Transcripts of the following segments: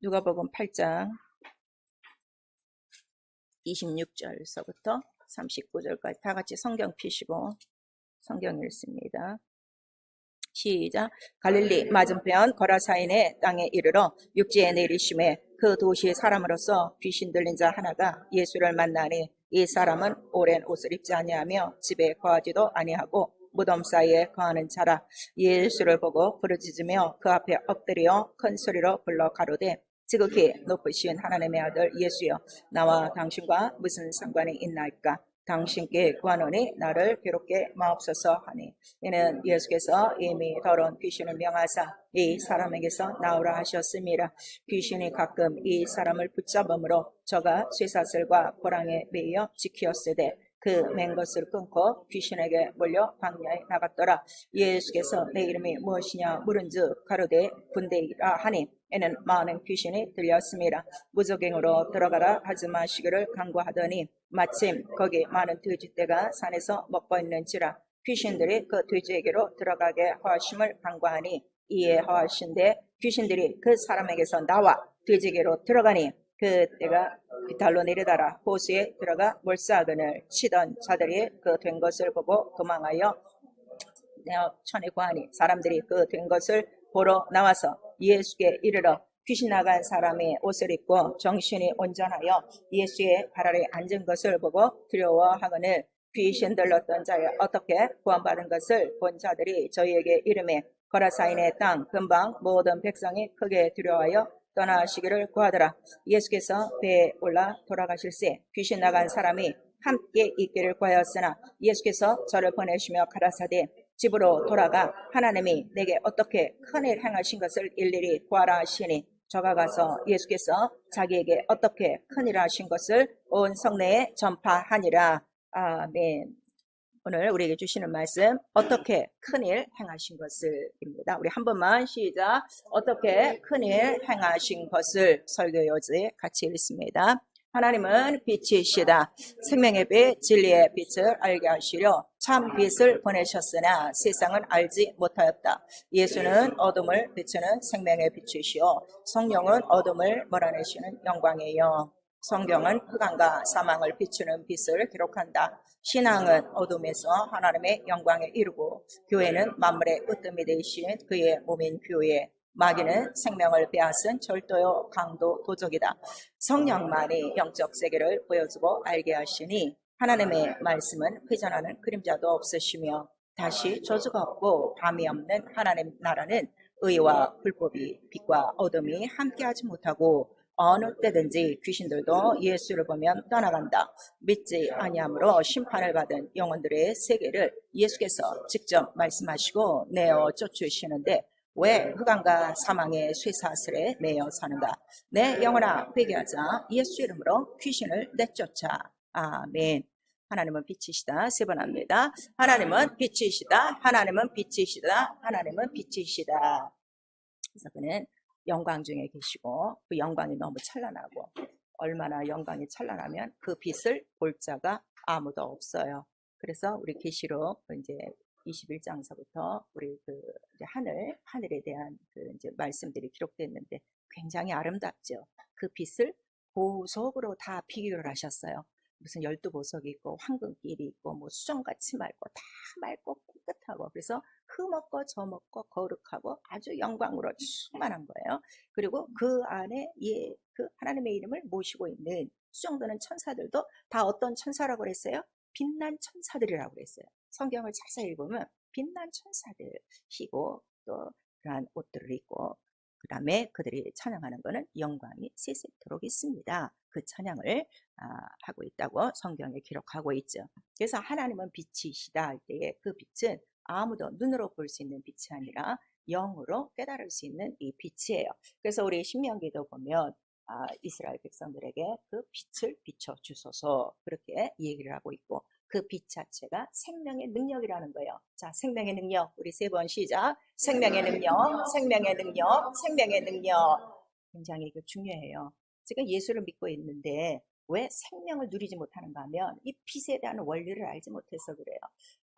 누가복음 8장 26절서부터 39절까지 다 같이 성경 펴시고 성경 읽습니다. 시작. 갈릴리 맞은편 거라사인의 땅에 이르러 육지에 내리심에 그 도시의 사람으로서 귀신 들린 자 하나가 예수를 만나니 이 사람은 오랜 옷을 입지 아니하며 집에 거하지도 아니하고 무덤 사이에 거하는 자라. 예수를 보고 부르짖으며 그 앞에 엎드려 큰 소리로 불러 가로되 지극히 높으신 하나님의 아들 예수여, 나와 당신과 무슨 상관이 있나이까? 당신께 구하노니 나를 괴롭게 마옵소서 하니, 이는 예수께서 이미 더러운 귀신을 명하사 이 사람에게서 나오라 하셨습니다. 귀신이 가끔 이 사람을 붙잡음으로 저가 쇠사슬과 고랑에 매여 지키었으되 그 맨 것을 끊고 귀신에게 몰려 광야에 나갔더라. 예수께서 내 이름이 무엇이냐 물은즉 가로되 군대이라 하니, 이는 많은 귀신이 들렸습니다. 무적행으로 들어가라 하지 마시기를 간구하더니 마침 거기 많은 돼지떼가 산에서 먹고 있는지라 귀신들이 그 돼지에게로 들어가게 하심을 간구하니, 이에 하신데 귀신들이 그 사람에게서 나와 돼지에게로 들어가니 그 떼가 비탈로 내려다라 호수에 들어가 몰사근을 치던 자들이 그 된 것을 보고 도망하여 천에 구하니, 사람들이 그 된 것을 보러 나와서 예수께 이르러 귀신 나간 사람이 옷을 입고 정신이 온전하여 예수의 발 아래 앉은 것을 보고 두려워하거늘 귀신 들렀던 자에 어떻게 구원받은 것을 본 자들이 저희에게 이르매 거라사인의 땅 근방 모든 백성이 크게 두려워하여 떠나시기를 구하더라. 예수께서 배에 올라 돌아가실새 귀신 나간 사람이 함께 있기를 구하였으나 예수께서 저를 보내시며 가라사대 집으로 돌아가 하나님이 내게 어떻게 큰 일 행하신 것을 일일이 구하라 하시니, 저가 가서 예수께서 자기에게 어떻게 큰 일 하신 것을 온 성내에 전파하니라. 아멘. 오늘 우리에게 주시는 말씀, 어떻게 큰일 행하신 것을입니다. 우리 한 번만 시작. 어떻게 큰일 행하신 것을 설교요지 같이 읽습니다. 하나님은 빛이시다. 생명의 빛, 진리의 빛을 알게 하시려 참 빛을 보내셨으나 세상은 알지 못하였다. 예수는 어둠을 비추는 생명의 빛이시오. 성령은 어둠을 몰아내시는 영광이에요. 성경은 흑암과 사망을 비추는 빛을 기록한다. 신앙은 어둠에서 하나님의 영광에 이르고, 교회는 만물의 으뜸이 되신 그의 몸인 교회, 마귀는 생명을 빼앗은 절도요 강도 도적이다. 성령만이 영적 세계를 보여주고 알게 하시니, 하나님의 말씀은 회전하는 그림자도 없으시며 다시 저주가 없고 밤이 없는 하나님 나라는 의와 불법이 빛과 어둠이 함께하지 못하고 어느 때든지 귀신들도 예수를 보면 떠나간다. 믿지 아니함으로 심판을 받은 영혼들의 세계를 예수께서 직접 말씀하시고 내어 쫓으시는데, 왜 흑암과 사망의 쇠사슬에 매여 사는가? 내 영혼아 회개하자. 예수 이름으로 귀신을 내쫓아. 아멘. 하나님은 빛이시다. 세 번 합니다. 하나님은 빛이시다. 하나님은 빛이시다. 하나님은 빛이시다. 그래서 그는 영광 중에 계시고 그 영광이 너무 찬란하고, 얼마나 영광이 찬란하면 그 빛을 볼 자가 아무도 없어요. 그래서 우리 계시록 이제 21장서부터 우리 그 이제 하늘에 대한 그 이제 말씀들이 기록됐는데 굉장히 아름답죠. 그 빛을 보석으로 다 비교를 하셨어요. 무슨 12보석이 있고 황금길이 있고 뭐 수정같이 맑고 다 맑고 깨끗하고, 그래서 흠없고 점없고 거룩하고 아주 영광으로 충만한 거예요. 그리고 그 안에 그 하나님의 이름을 모시고 있는 수정되는 천사들도 다 어떤 천사라고 그랬어요? 빛난 천사들이라고 그랬어요. 성경을 자세히 읽으면 빛난 천사들이고, 또 그러한 옷들을 입고, 그 다음에 그들이 찬양하는 것은 영광이 세세토록 있습니다. 그 찬양을 하고 있다고 성경에 기록하고 있죠. 그래서 하나님은 빛이시다 할 때에 그 빛은 아무도 눈으로 볼 수 있는 빛이 아니라 영으로 깨달을 수 있는 이 빛이에요. 그래서 우리 신명기도 보면 이스라엘 백성들에게 그 빛을 비춰 주소서 그렇게 얘기를 하고 있고, 그 빛 자체가 생명의 능력이라는 거예요. 자, 생명의 능력 우리 세 번 시작. 생명의 능력, 생명의 능력, 생명의 능력. 굉장히 중요해요. 지금 예수를 믿고 있는데 왜 생명을 누리지 못하는가 하면 이 빛에 대한 원리를 알지 못해서 그래요.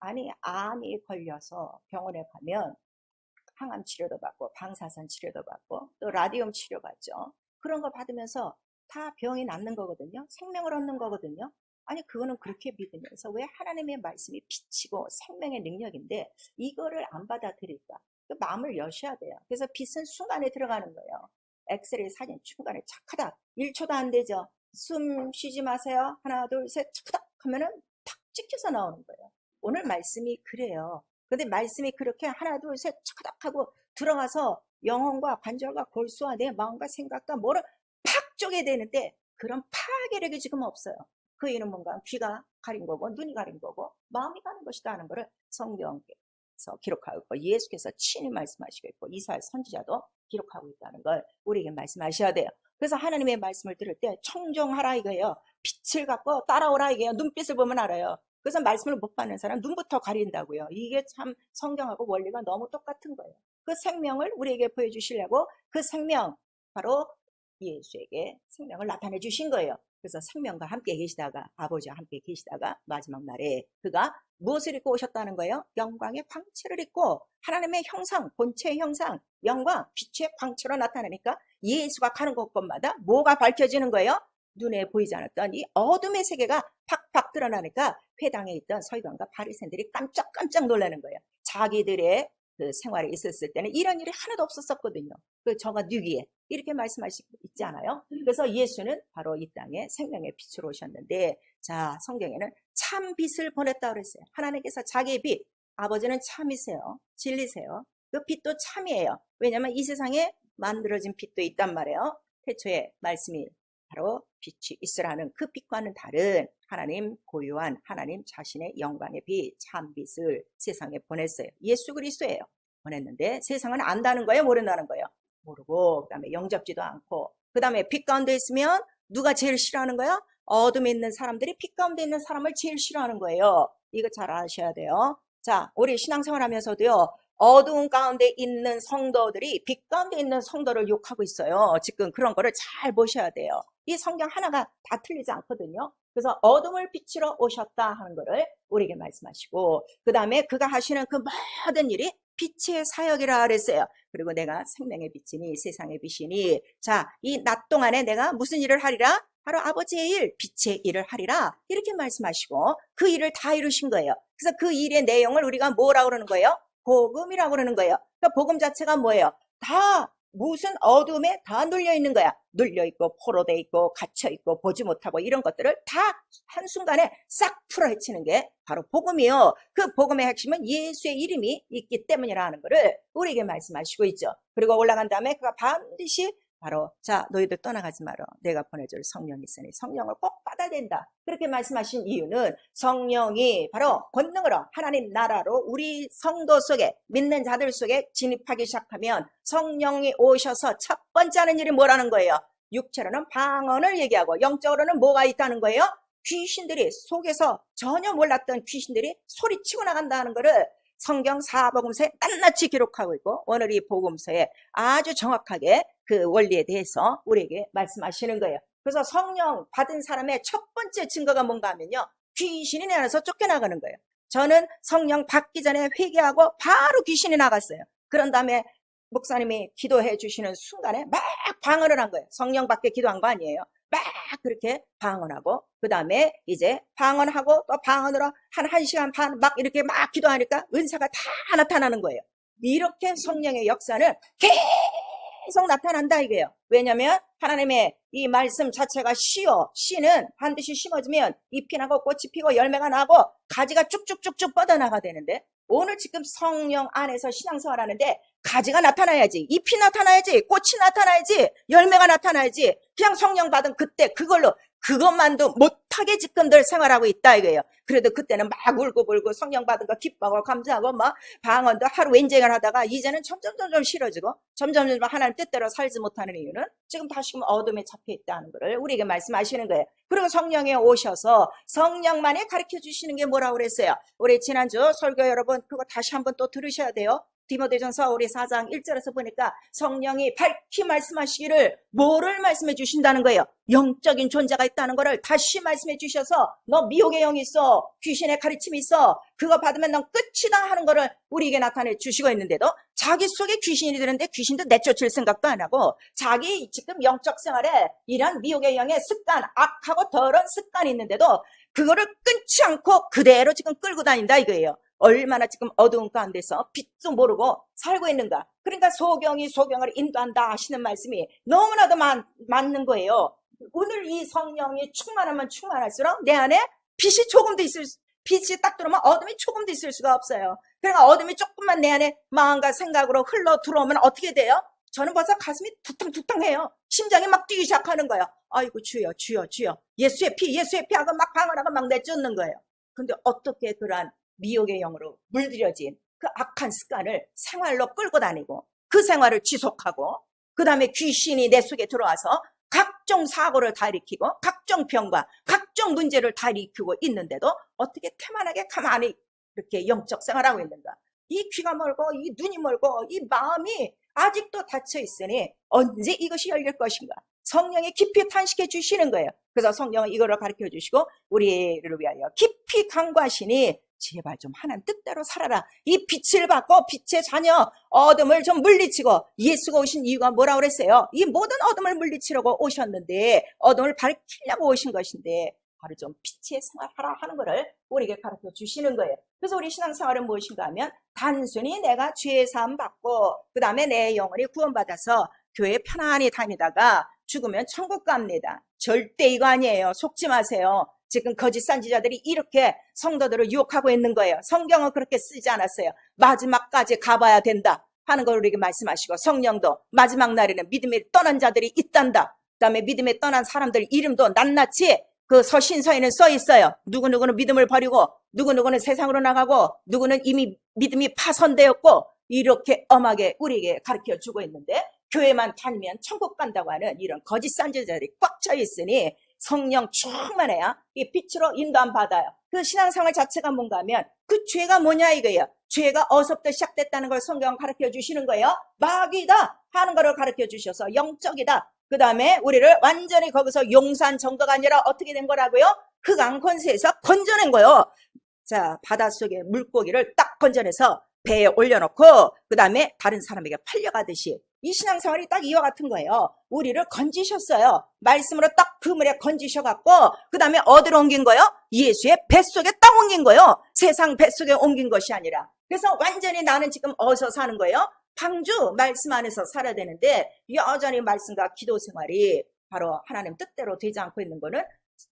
아니, 암이 걸려서 병원에 가면 항암 치료도 받고 방사선 치료도 받고 또 라디움 치료 받죠. 그런 거 받으면서 다 병이 낫는 거거든요. 생명을 얻는 거거든요. 아니 그거는 그렇게 믿으면서 왜 하나님의 말씀이 빛이고 생명의 능력인데 이거를 안 받아들일까? 그 마음을 여셔야 돼요. 그래서 빛은 순간에 들어가는 거예요. 엑스레이 사진 순간에 착하다. 1초도 안 되죠. 숨 쉬지 마세요. 하나 둘 셋 착하다 하면은 탁 찍혀서 나오는 거예요. 오늘 말씀이 그래요. 근데 말씀이 그렇게 하나 둘 셋 착하다 하고 들어가서 영혼과 관절과 골수와 내 마음과 생각과 뭐를 팍 쪼개 되는데 그런 파괴력이 지금 없어요. 그 이유는 뭔가 귀가 가린 거고 눈이 가린 거고 마음이 가는 것이다 하는 것을 성경에서 기록하고 있고 예수께서 친히 말씀하시고 있고 이사야 선지자도 기록하고 있다는 걸 우리에게 말씀하셔야 돼요. 그래서 하나님의 말씀을 들을 때 청종하라 이거예요. 빛을 갖고 따라오라 이게요. 눈빛을 보면 알아요. 그래서 말씀을 못 받는 사람 눈부터 가린다고요. 이게 참 성경하고 원리가 너무 똑같은 거예요. 그 생명을 우리에게 보여주시려고 그 생명 바로 예수에게 생명을 나타내 주신 거예요. 그래서 생명과 함께 계시다가 아버지와 함께 계시다가 마지막 날에 그가 무엇을 입고 오셨다는 거예요? 영광의 광채를 입고 하나님의 형상, 본체의 형상, 영광, 빛의 광채로 나타나니까 예수가 가는 곳곳마다 뭐가 밝혀지는 거예요? 눈에 보이지 않았던 이 어둠의 세계가 팍팍 드러나니까 회당에 있던 서기관과 바리새인들이 깜짝깜짝 놀라는 거예요. 자기들의 그 생활에 있었을 때는 이런 일이 하나도 없었거든요. 그 저가 뉘기에 이렇게 말씀하시고 있지 않아요? 그래서 예수는 바로 이 땅에 생명의 빛으로 오셨는데 자 성경에는 참 빛을 보냈다고 그랬어요. 하나님께서 자기의 빛, 아버지는 참이세요. 진리세요. 그 빛도 참이에요. 왜냐하면 이 세상에 만들어진 빛도 있단 말이에요. 태초에 말씀이 바로 빛이 있으라는 그 빛과는 다른 하나님 고유한 하나님 자신의 영광의 빛, 참빛을 세상에 보냈어요. 예수 그리스도예요. 보냈는데 세상은 안다는 거예요? 모른다는 거예요? 모르고 그 다음에 영접지도 않고 그 다음에 빛 가운데 있으면 누가 제일 싫어하는 거야? 어둠에 있는 사람들이 빛 가운데 있는 사람을 제일 싫어하는 거예요. 이거 잘 아셔야 돼요. 자, 우리 신앙생활 하면서도요. 어두운 가운데 있는 성도들이 빛 가운데 있는 성도를 욕하고 있어요. 지금 그런 거를 잘 보셔야 돼요. 이 성경 하나가 다 틀리지 않거든요. 그래서 어둠을 빛으로 오셨다 하는 거를 우리에게 말씀하시고 그 다음에 그가 하시는 그 모든 일이 빛의 사역이라 그랬어요. 그리고 내가 생명의 빛이니 세상의 빛이니 자, 이 낮 동안에 내가 무슨 일을 하리라? 바로 아버지의 일, 빛의 일을 하리라 이렇게 말씀하시고 그 일을 다 이루신 거예요. 그래서 그 일의 내용을 우리가 뭐라고 그러는 거예요? 복음이라고 그러는 거예요. 그러니까 복음 자체가 뭐예요? 다 무슨 어둠에 다 눌려 있는 거야. 눌려 있고 포로돼 있고 갇혀 있고 보지 못하고 이런 것들을 다 한순간에 싹 풀어헤치는 게 바로 복음이요. 그 복음의 핵심은 예수의 이름이 있기 때문이라는 것을 우리에게 말씀하시고 있죠. 그리고 올라간 다음에 그가 반드시 바로 자 너희들 떠나가지 마라. 내가 보내줄 성령이 있으니 성령을 꼭 받아야 된다. 그렇게 말씀하신 이유는 성령이 바로 권능으로 하나님 나라로 우리 성도 속에 믿는 자들 속에 진입하기 시작하면 성령이 오셔서 첫 번째 하는 일이 뭐라는 거예요? 육체로는 방언을 얘기하고 영적으로는 뭐가 있다는 거예요? 귀신들이 속에서 전혀 몰랐던 귀신들이 소리치고 나간다는 것을 성경 사복음서에 낱낱이 기록하고 있고 오늘 이 복음서에 아주 정확하게 그 원리에 대해서 우리에게 말씀하시는 거예요. 그래서 성령 받은 사람의 첫 번째 증거가 뭔가 하면요. 귀신이 내 안에서 쫓겨나가는 거예요. 저는 성령 받기 전에 회개하고 바로 귀신이 나갔어요. 그런 다음에 목사님이 기도해 주시는 순간에 막 방언을 한 거예요. 성령 받게 기도한 거 아니에요. 막 그렇게 방언하고 그 다음에 이제 방언하고 또 방언으로 한 1시간 반 막 이렇게 막 기도하니까 은사가 다 나타나는 거예요. 이렇게 성령의 역사는 계속 나타난다 이거예요. 왜냐하면 하나님의 이 말씀 자체가 씨요. 씨는 반드시 심어지면 잎이 나고 꽃이 피고 열매가 나고 가지가 쭉쭉쭉쭉 뻗어나가야 되는데 오늘 지금 성령 안에서 신앙생활 하는데 가지가 나타나야지, 잎이 나타나야지, 꽃이 나타나야지, 열매가 나타나야지. 그냥 성령 받은 그때 그것만도 못하게 지금들 생활하고 있다 이거예요. 그래도 그때는 막 울고불고 성령 받은 거 기뻐하고 감사하고 막 방언도 하루 웬쟁을 하다가 이제는 점점 싫어지고 점점 하나님 뜻대로 살지 못하는 이유는 지금 다시금 어둠에 잡혀 있다는 것을 우리에게 말씀하시는 거예요. 그리고 성령에 오셔서 성령만이 가르쳐 주시는 게 뭐라고 그랬어요? 우리 지난주 설교 여러분 그거 다시 한번 또 들으셔야 돼요. 디모데전서 우리 4장 1절에서 보니까 성령이 밝히 말씀하시기를 뭐를 말씀해 주신다는 거예요? 영적인 존재가 있다는 거를 다시 말씀해 주셔서 너 미혹의 영이 있어, 귀신의 가르침이 있어, 그거 받으면 넌 끝이다 하는 거를 우리에게 나타내 주시고 있는데도 자기 속에 귀신이 드는데 귀신도 내쫓을 생각도 안 하고 자기 지금 영적 생활에 이런 미혹의 영의 습관, 악하고 더러운 습관이 있는데도 그거를 끊지 않고 그대로 지금 끌고 다닌다 이거예요. 얼마나 지금 어두운 가운데서 빛도 모르고 살고 있는가. 그러니까 소경이 소경을 인도한다 하시는 말씀이 너무나도 맞는 거예요. 오늘 이 성령이 충만하면 충만할수록 내 안에 빛이 조금도 빛이 딱 들어오면 어둠이 조금도 있을 수가 없어요. 그러니까 어둠이 조금만 내 안에 마음과 생각으로 흘러 들어오면 어떻게 돼요? 저는 벌써 가슴이 두탕두탕해요. 심장이 막 뛰기 시작하는 거예요. 아이고 주여 주여 주여 예수의 피 하고 막 방언하고 막 내쫓는 거예요. 근데 어떻게 그러한 미혹의 영으로 물들여진 그 악한 습관을 생활로 끌고 다니고 그 생활을 지속하고 그 다음에 귀신이 내 속에 들어와서 각종 사고를 다 일으키고 각종 병과 각종 문제를 다 일으키고 있는데도 어떻게 태만하게 가만히 이렇게 영적 생활하고 있는가. 이 귀가 멀고 이 눈이 멀고 이 마음이 아직도 닫혀 있으니 언제 이것이 열릴 것인가. 성령이 깊이 탄식해 주시는 거예요. 그래서 성령은 이거를 가르쳐 주시고 우리를 위하여 깊이 간구하시니 제발 좀 하나님 뜻대로 살아라. 이 빛을 받고 빛의 자녀 어둠을 좀 물리치고 예수가 오신 이유가 뭐라고 그랬어요? 이 모든 어둠을 물리치려고 오셨는데 어둠을 밝히려고 오신 것인데 바로 좀 빛의 생활하라 하는 것을 우리에게 가르쳐 주시는 거예요. 그래서 우리 신앙생활은 무엇인가 하면 단순히 내가 죄 사함 받고 그 다음에 내 영혼이 구원받아서 교회 편안히 다니다가 죽으면 천국 갑니다. 절대 이거 아니에요. 속지 마세요. 지금 거짓 선지자들이 이렇게 성도들을 유혹하고 있는 거예요. 성경은 그렇게 쓰지 않았어요. 마지막까지 가봐야 된다 하는 걸 우리에게 말씀하시고 성령도 마지막 날에는 믿음에 떠난 자들이 있단다. 그 다음에 믿음에 떠난 사람들 이름도 낱낱이 그 서신서에는 써 있어요. 누구누구는 믿음을 버리고 누구누구는 세상으로 나가고 누구는 이미 믿음이 파손되었고 이렇게 엄하게 우리에게 가르쳐주고 있는데 교회만 다니면 천국 간다고 하는 이런 거짓 선지자들이 꽉 차 있으니 성령 충만해야 이 빛으로 인도함 받아요. 그 신앙생활 자체가 뭔가 하면 그 죄가 뭐냐 이거예요. 죄가 어디서부터 시작됐다는 걸 성경 가르쳐 주시는 거예요. 마귀다 하는 거를 가르쳐 주셔서 영적이다. 그 다음에 우리를 완전히 거기서 용서한 정도가 아니라 어떻게 된 거라고요? 흑암 권세에서 건져낸 거예요. 자, 바닷속에 물고기를 딱 건져내서 배에 올려놓고 그 다음에 다른 사람에게 팔려가듯이 이 신앙생활이 딱 이와 같은 거예요. 우리를 건지셨어요. 말씀으로 딱 그물에 건지셔갖고 그 다음에 어디로 옮긴 거예요? 예수의 뱃속에 딱 옮긴 거예요. 세상 뱃속에 옮긴 것이 아니라. 그래서 완전히 나는 지금 어디서 사는 거예요? 방주 말씀 안에서 살아야 되는데 여전히 말씀과 기도 생활이 바로 하나님 뜻대로 되지 않고 있는 거는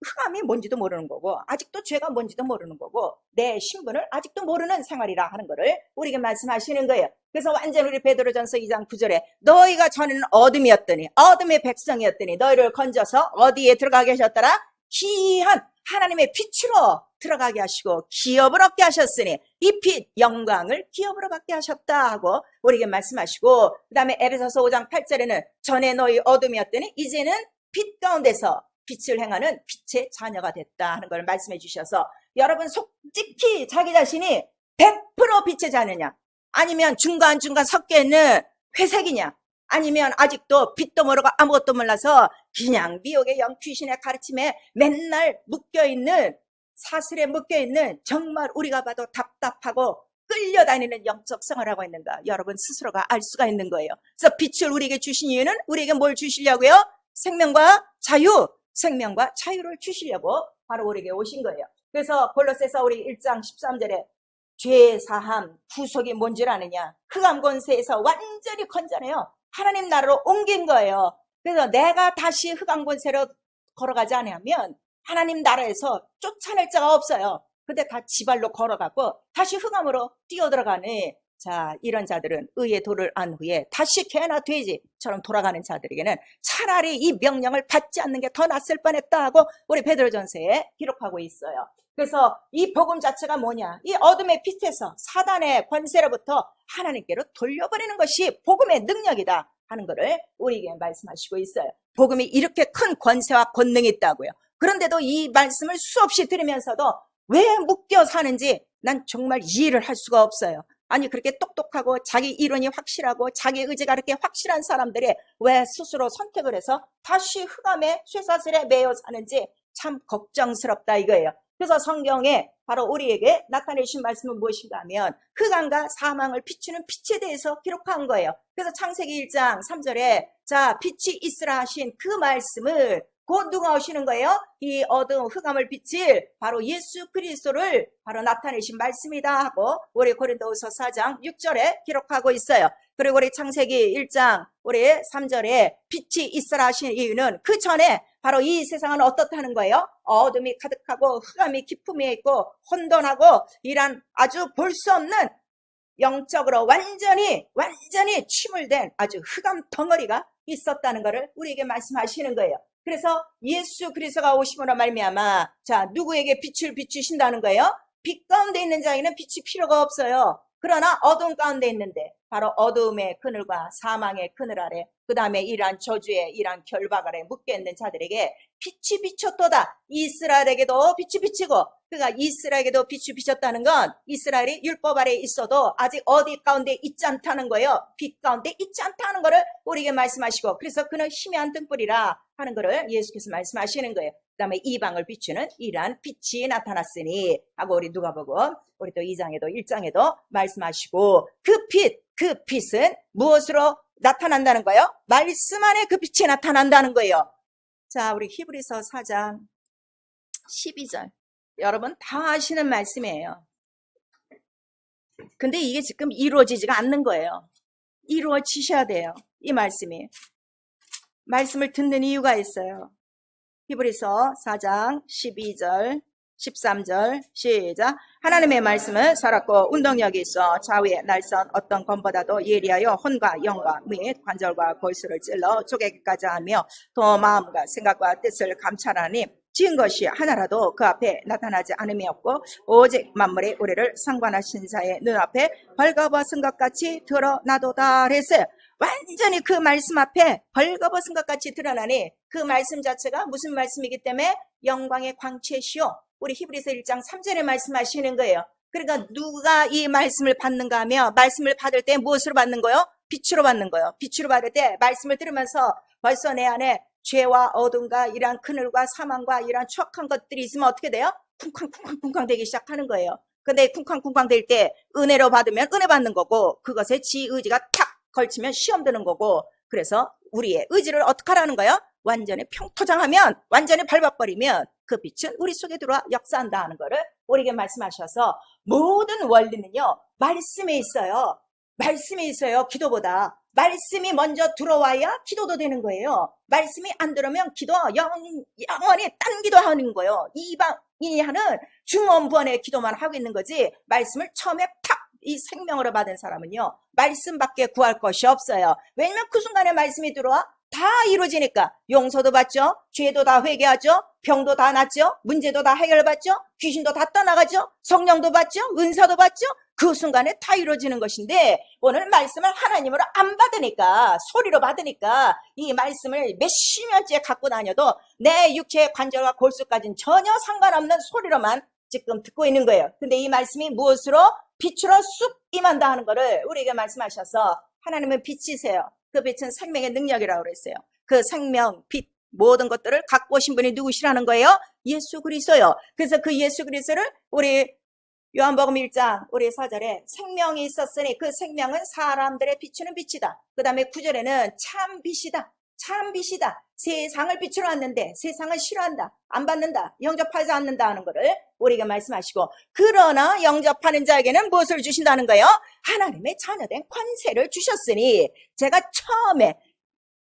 흑암이 뭔지도 모르는 거고 아직도 죄가 뭔지도 모르는 거고 내 신분을 아직도 모르는 생활이라 하는 거를 우리에게 말씀하시는 거예요. 그래서 완전히 우리 베드로전서 2장 9절에 너희가 전에는 어둠이었더니 어둠의 백성이었더니 너희를 건져서 어디에 들어가게 하셨더라? 귀한 하나님의 빛으로 들어가게 하시고 기업을 얻게 하셨으니 이 빛 영광을 기업으로 받게 하셨다 하고 우리에게 말씀하시고 그 다음에 에베소서 5장 8절에는 전에 너희 어둠이었더니 이제는 빛 가운데서 빛을 행하는 빛의 자녀가 됐다 하는 걸 말씀해 주셔서 여러분 솔직히 자기 자신이 100% 빛의 자녀냐 아니면 중간중간 섞여 있는 회색이냐 아니면 아직도 빛도 모르고 아무것도 몰라서 그냥 미혹의 영 귀신의 가르침에 맨날 묶여있는 사슬에 묶여있는 정말 우리가 봐도 답답하고 끌려다니는 영적 생활을 하고 있는가 여러분 스스로가 알 수가 있는 거예요. 그래서 빛을 우리에게 주신 이유는 우리에게 뭘 주시려고요? 생명과 자유 생명과 자유를 주시려고 바로 우리에게 오신 거예요. 그래서 골로새서 우리 1장 13절에 죄 사함 구속이 뭔 줄 아느냐 흑암 권세에서 완전히 건져내요. 하나님 나라로 옮긴 거예요. 그래서 내가 다시 흑암 권세로 걸어가지 않으면 하나님 나라에서 쫓아낼 자가 없어요. 근데 다 지발로 걸어가고 다시 흑암으로 뛰어들어가네. 자, 이런 자들은 의의 도를 안 후에 다시 개나 돼지처럼 돌아가는 자들에게는 차라리 이 명령을 받지 않는 게 더 낫을 뻔했다 하고 우리 베드로전서에 기록하고 있어요. 그래서 이 복음 자체가 뭐냐? 이 어둠의 빛에서 사단의 권세로부터 하나님께로 돌려버리는 것이 복음의 능력이다 하는 것을 우리에게 말씀하시고 있어요. 복음이 이렇게 큰 권세와 권능이 있다고요. 그런데도 이 말씀을 수없이 들으면서도 왜 묶여 사는지 난 정말 이해를 할 수가 없어요. 아니 그렇게 똑똑하고 자기 이론이 확실하고 자기 의지가 그렇게 확실한 사람들이 왜 스스로 선택을 해서 다시 흑암의 쇠사슬에 매여 사는지 참 걱정스럽다 이거예요. 그래서 성경에 바로 우리에게 나타내신 말씀은 무엇인가 하면 흑암과 사망을 비추는 빛에 대해서 기록한 거예요. 그래서 창세기 1장 3절에 자 빛이 있으라 하신 그 말씀을 곧 누가 오시는 거예요? 이 어두운 흑암을 비칠 바로 예수 그리스도를 바로 나타내신 말씀이다 하고 우리 고린도후서 4장 6절에 기록하고 있어요. 그리고 우리 창세기 1장 우리 3절에 빛이 있으라 하신 이유는 그 전에 바로 이 세상은 어떻다는 거예요? 어둠이 가득하고 흑암이 깊음에 있고 혼돈하고 이란 아주 볼 수 없는 영적으로 완전히 침몰된 아주 흑암 덩어리가 있었다는 것을 우리에게 말씀하시는 거예요. 그래서 예수 그리스도가 오심으로 말미암아 자 누구에게 빛을 비추신다는 거예요? 빛 가운데 있는 자에게는 빛이 필요가 없어요. 그러나 어둠 가운데 있는데 바로 어두움의 그늘과 사망의 그늘 아래 그 다음에 이러한 저주의 이러한 결박 아래 묶여있는 자들에게 빛이 비쳤도다. 이스라엘에게도 빛이 비치고 그러니까 이스라엘에게도 빛이 비쳤다는 건 이스라엘이 율법 아래 있어도 아직 어디 가운데 있지 않다는 거예요. 빛 가운데 있지 않다는 거를 우리에게 말씀하시고 그래서 그는 희미한 등불이라 하는 거를 예수께서 말씀하시는 거예요. 그 다음에 이방을 비추는 이러한 빛이 나타났으니 하고 우리 누가복음 우리 또 2장에도 1장에도 말씀하시고 그 빛은 무엇으로 나타난다는 거예요? 말씀 안에 그 빛이 나타난다는 거예요. 자, 우리 히브리서 4장 12절. 여러분 다 아시는 말씀이에요. 근데 이게 지금 이루어지지가 않는 거예요. 이루어지셔야 돼요. 이 말씀이. 말씀을 듣는 이유가 있어요. 히브리서 4장 12절 13절 시작. 하나님의 말씀은 살았고 운동력이 있어 좌우의 날선 어떤 검보다도 예리하여 혼과 영과 및 관절과 골수를 찔러 쪼개기까지 하며 또 마음과 생각과 뜻을 감찰하니 지은 것이 하나라도 그 앞에 나타나지 않음이 없고 오직 만물이 우리를 상관하신 자의 눈앞에 벌거벗은 것 같이 드러나도다 그랬어요. 완전히 그 말씀 앞에 벌거벗은 것 같이 드러나니 그 말씀 자체가 무슨 말씀이기 때문에 영광의 광채시오. 우리 히브리서 1장 3절에 말씀하시는 거예요. 그러니까 누가 이 말씀을 받는가 하며 말씀을 받을 때 무엇으로 받는 거예요? 빛으로 받는 거예요. 빛으로 받을 때 말씀을 들으면서 벌써 내 안에 죄와 어둠과 이러한 그늘과 사망과 이러한 추악한 것들이 있으면 어떻게 돼요? 쿵쾅쿵쾅 되기 시작하는 거예요. 근데 쿵쾅쿵쾅 될 때 은혜로 받으면 은혜 받는 거고 그것에 지 의지가 탁 걸치면 시험 드는 거고 그래서 우리의 의지를 어떻게 하라는 거예요? 완전히 평토장하면 완전히 밟아버리면 그 빛은 우리 속에 들어와 역사한다 하는 거를 우리에게 말씀하셔서 모든 원리는요 말씀에 있어요. 말씀에 있어요. 기도보다 말씀이 먼저 들어와야 기도도 되는 거예요. 말씀이 안 들어오면 기도 영원히 딴 기도하는 거예요. 이방인이 하는 중언부언의 기도만 하고 있는 거지 말씀을 처음에 탁 이 생명으로 받은 사람은요 말씀밖에 구할 것이 없어요. 왜냐면 그 순간에 말씀이 들어와 다 이루어지니까 용서도 받죠. 죄도 다 회개하죠. 병도 다 낫죠. 문제도 다 해결받죠. 귀신도 다 떠나가죠. 성령도 받죠. 은사도 받죠. 그 순간에 다 이루어지는 것인데 오늘 말씀을 하나님으로 안 받으니까 소리로 받으니까 이 말씀을 몇십 년째 갖고 다녀도 내 육체의 관절과 골수까지는 전혀 상관없는 소리로만 지금 듣고 있는 거예요. 근데 이 말씀이 무엇으로? 빛으로 쑥 임한다 하는 거를 우리에게 말씀하셔서 하나님은 빛이세요. 그 빛은 생명의 능력이라고 그랬어요. 그 생명, 빛, 모든 것들을 갖고 오신 분이 누구시라는 거예요? 예수 그리스도요. 그래서 그 예수 그리스도를 우리 요한복음 1장 우리 4절에 생명이 있었으니 그 생명은 사람들의 비추는 빛이다. 그 다음에 9절에는 참 빛이다. 참 빛이다. 세상을 빛으로 왔는데 세상을 싫어한다. 안 받는다. 영접하지 않는다 하는 것을 우리에게 말씀하시고 그러나 영접하는 자에게는 무엇을 주신다는 거예요? 하나님의 자녀된 권세를 주셨으니 제가 처음에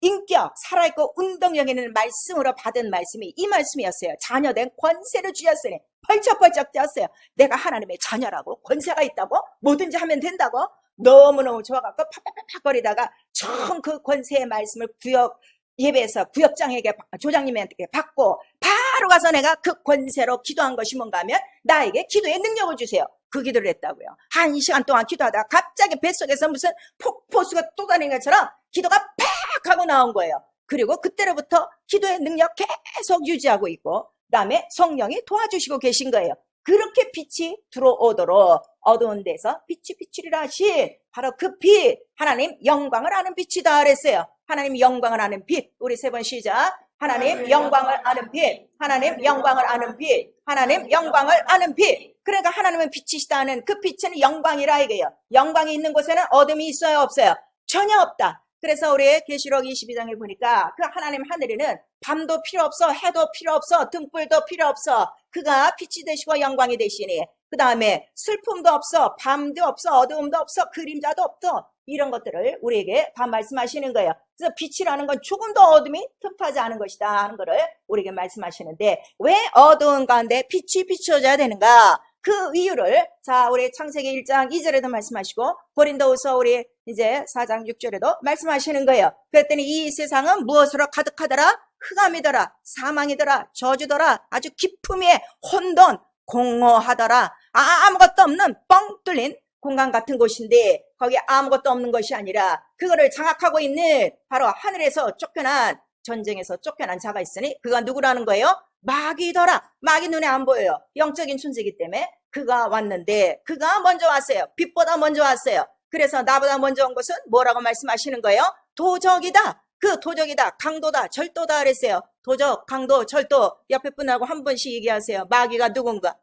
인격, 살아있고 운동력 있는 말씀으로 받은 말씀이 이 말씀이었어요. 자녀된 권세를 주셨으니 펄쩍펄쩍 뛰었어요. 내가 하나님의 자녀라고 권세가 있다고 뭐든지 하면 된다고 너무너무 좋아갖고 팍팍팍거리다가 처음 그 권세의 말씀을 구역 예배에서 구역장에게 조장님한테 받고 바로 가서 내가 그 권세로 기도한 것이 뭔가 하면 나에게 기도의 능력을 주세요. 그 기도를 했다고요. 1시간 동안 기도하다가 갑자기 뱃속에서 무슨 폭포수가 쏟아내는 것처럼 기도가 팍 하고 나온 거예요. 그리고 그때로부터 기도의 능력 계속 유지하고 있고 그 다음에 성령이 도와주시고 계신 거예요. 그렇게 빛이 들어오도록 어두운 데서 빛이 비추리라 하신 바로 그 빛, 하나님 영광을 아는 빛이다 그랬어요. 하나님 영광을 아는 빛. 우리 세 번 시작. 하나님 영광을 아는 빛. 하나님 영광을 아는 빛. 하나님 영광을 아는 빛. 그러니까 하나님은 빛이시다는 그 빛은 영광이라 이게요. 영광이 있는 곳에는 어둠이 있어요, 없어요? 전혀 없다. 그래서 우리 계시록 22장에 보니까 그 하나님 하늘에는 밤도 필요 없어, 해도 필요 없어, 등불도 필요 없어. 그가 빛이 되시고 영광이 되시니 그 다음에 슬픔도 없어, 밤도 없어, 어두움도 없어, 그림자도 없어. 이런 것들을 우리에게 다 말씀하시는 거예요. 그래서 빛이라는 건 조금도 어둠이 틈하지 않은 것이다 하는 거를 우리에게 말씀하시는데 왜 어두운 가운데 빛이 비춰져야 되는가? 그 이유를 자 우리 창세기 1장 2절에도 말씀하시고 고린도후서 우리 이제 4장 6절에도 말씀하시는 거예요. 그랬더니 이 세상은 무엇으로 가득하더라? 흑암이더라, 사망이더라, 저주더라, 아주 기품의 혼돈, 공허하더라. 아무것도 없는 뻥 뚫린 공간 같은 곳인데 거기에 아무것도 없는 것이 아니라 그거를 장악하고 있는 바로 하늘에서 쫓겨난 전쟁에서 쫓겨난 자가 있으니 그가 누구라는 거예요? 마귀더라. 마귀 눈에 안 보여요. 영적인 존재이기 때문에 그가 왔는데 그가 먼저 왔어요. 빛보다 먼저 왔어요. 그래서 나보다 먼저 온 것은 뭐라고 말씀하시는 거예요? 도적이다. 그 도적이다. 강도다. 절도다 그랬어요. 도적, 강도, 절도. 옆에 분하고 한 번씩 얘기하세요. 마귀가 누군가?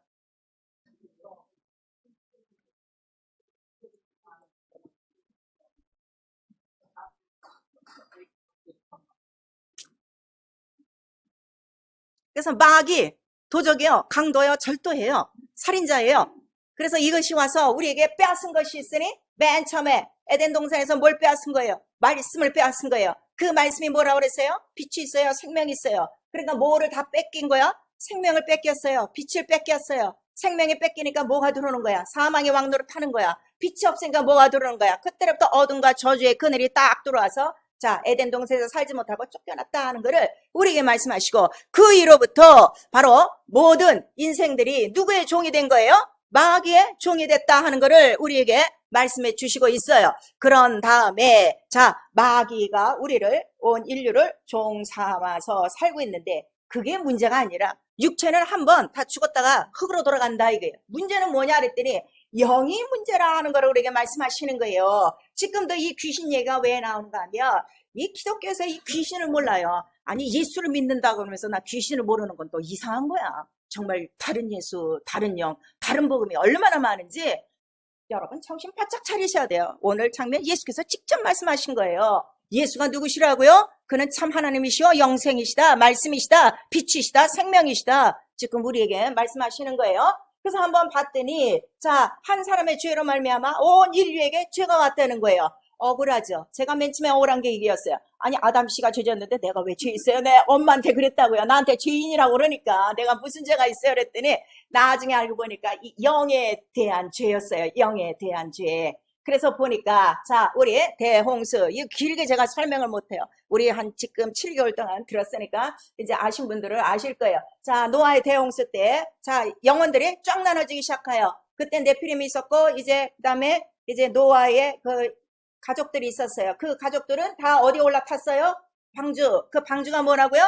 그래서 마귀, 도적이요, 강도요, 절도해요, 살인자예요. 그래서 이것이 와서 우리에게 빼앗은 것이 있으니 맨 처음에 에덴 동산에서 뭘 빼앗은 거예요? 말씀을 빼앗은 거예요. 그 말씀이 뭐라고 그랬어요? 빛이 있어요, 생명이 있어요. 그러니까 뭐를 다 뺏긴 거야? 생명을 뺏겼어요. 빛을 뺏겼어요. 생명이 뺏기니까 뭐가 들어오는 거야? 사망의 왕노릇 하는 거야. 빛이 없으니까 뭐가 들어오는 거야? 그때부터 어둠과 저주의 그늘이 딱 들어와서 자, 에덴 동산에서 살지 못하고 쫓겨났다 하는 거를 우리에게 말씀하시고 그 이후로부터 바로 모든 인생들이 누구의 종이 된 거예요? 마귀의 종이 됐다 하는 거를 우리에게 말씀해 주시고 있어요. 그런 다음에 자, 마귀가 우리를 온 인류를 종 삼아서 살고 있는데 그게 문제가 아니라 육체는 한번 다 죽었다가 흙으로 돌아간다 이거예요. 문제는 뭐냐 그랬더니 영이 문제라 하는 걸 우리에게 말씀하시는 거예요. 지금도 이 귀신 얘기가 왜 나오는가 하면 이 기독교에서 이 귀신을 몰라요. 아니 예수를 믿는다고 그러면서 나 귀신을 모르는 건 또 이상한 거야. 정말 다른 예수, 다른 영, 다른 복음이 얼마나 많은지 여러분 정신 바짝 차리셔야 돼요. 오늘 장면 예수께서 직접 말씀하신 거예요. 예수가 누구시라고요? 그는 참 하나님이시오, 영생이시다, 말씀이시다, 빛이시다, 생명이시다. 지금 우리에게 말씀하시는 거예요. 그래서 한번 봤더니 자, 한 사람의 죄로 말미암아 온 인류에게 죄가 왔다는 거예요. 억울하죠. 제가 맨 처음에 억울한 게 이게였어요. 아니 아담 씨가 죄졌는데 내가 왜 죄 있어요? 내 엄마한테 그랬다고요. 나한테 죄인이라고 그러니까 내가 무슨 죄가 있어요? 그랬더니 나중에 알고 보니까 이 영에 대한 죄였어요. 영에 대한 죄. 그래서 보니까 자, 우리 대홍수 이 길게 제가 설명을 못해요. 우리 한 지금 7개월 동안 들었으니까 이제 아신 분들은 아실 거예요. 자, 노아의 대홍수 때 자, 영혼들이 쫙 나눠지기 시작해요. 그때 네피림이 있었고 이제 그다음에 이제 노아의 그 가족들이 있었어요. 그 가족들은 다 어디 올라탔어요? 방주. 그 방주가 뭐라고요?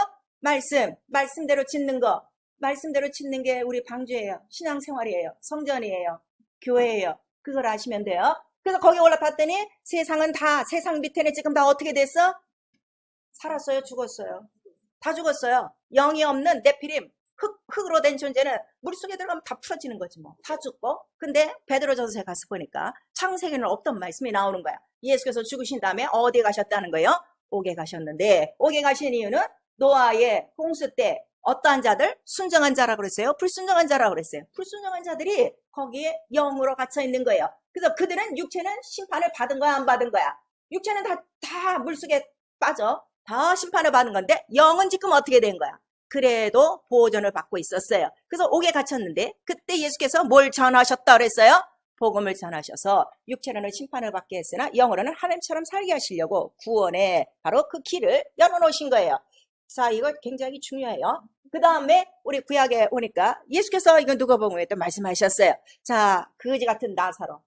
말씀대로 짓는 거. 말씀대로 짓는 게 우리 방주예요. 신앙생활이에요. 성전이에요. 교회예요. 그걸 아시면 돼요. 그래서 거기 올라탔더니 세상은 다 세상 밑에는 지금 다 어떻게 됐어? 살았어요? 죽었어요? 다 죽었어요. 영이 없는 네피림. 흙으로 된 존재는 물속에 들어가면 다 풀어지는 거지 뭐. 다 죽고. 근데 베드로전서에 가서 보니까 창세기는 없던 말씀이 나오는 거야. 예수께서 죽으신 다음에 어디에 가셨다는 거예요? 옥에 가셨는데 옥에 가신 이유는 노아의 홍수 때 어떠한 자들? 순정한 자라고 그랬어요? 불순정한 자라고 그랬어요? 불순정한 자들이 거기에 영으로 갇혀 있는 거예요. 그래서 그들은 육체는 심판을 받은 거야, 안 받은 거야? 육체는 다 물속에 빠져. 다 심판을 받은 건데 영은 지금 어떻게 된 거야? 그래도 보호전을 받고 있었어요. 그래서 옥에 갇혔는데 그때 예수께서 뭘 전하셨다 그랬어요? 복음을 전하셔서 육체로는 심판을 받게 했으나 영으로는 하나님처럼 살게 하시려고 구원의 바로 그 길을 열어놓으신 거예요. 자, 이거 굉장히 중요해요. 그 다음에 우리 구약에 오니까 예수께서 이건 누가복음에 또 말씀하셨어요. 자, 거지 같은 나사로.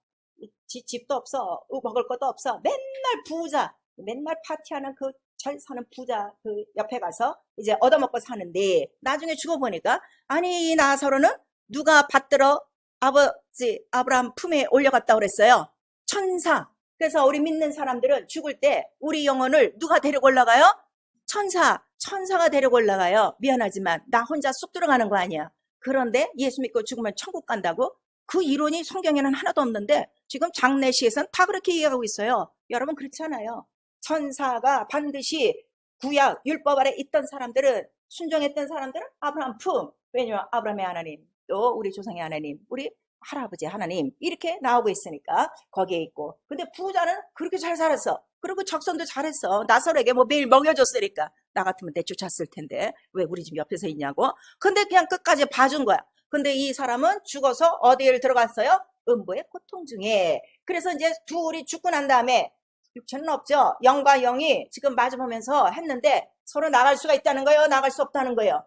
집도 없어. 먹을 것도 없어. 맨날 부자. 맨날 파티하는 그 잘 사는 부자 그 옆에 가서 이제 얻어먹고 사는데 나중에 죽어보니까 아니 이 나사로는 누가 받들어 아버지 아브라함 품에 올려갔다고 그랬어요? 천사. 그래서 우리 믿는 사람들은 죽을 때 우리 영혼을 누가 데리고 올라가요? 천사가 데리고 올라가요. 미안하지만 나 혼자 쑥 들어가는 거 아니야. 그런데 예수 믿고 죽으면 천국 간다고? 그 이론이 성경에는 하나도 없는데 지금 장례식에서는 다 그렇게 이해하고 있어요. 여러분 그렇잖아요. 천사가 반드시 구약 율법 아래 있던 사람들은, 순종했던 사람들은 아브라함 품. 왜냐면 아브라함의 하나님, 또 우리 조상의 하나님, 우리 할아버지 하나님 이렇게 나오고 있으니까 거기에 있고. 근데 부자는 그렇게 잘 살았어. 그리고 적선도 잘했어. 나설에게 뭐 매일 먹여줬으니까. 나 같으면 내쫓았을 텐데 왜 우리 집 옆에서 있냐고. 근데 그냥 끝까지 봐준 거야. 근데 이 사람은 죽어서 어디에 들어갔어요? 음부의 고통 중에. 그래서 이제 둘이 죽고 난 다음에, 육체는 없죠. 영과 영이 지금 마주보면서 했는데 서로 나갈 수가 있다는 거예요? 나갈 수 없다는 거예요?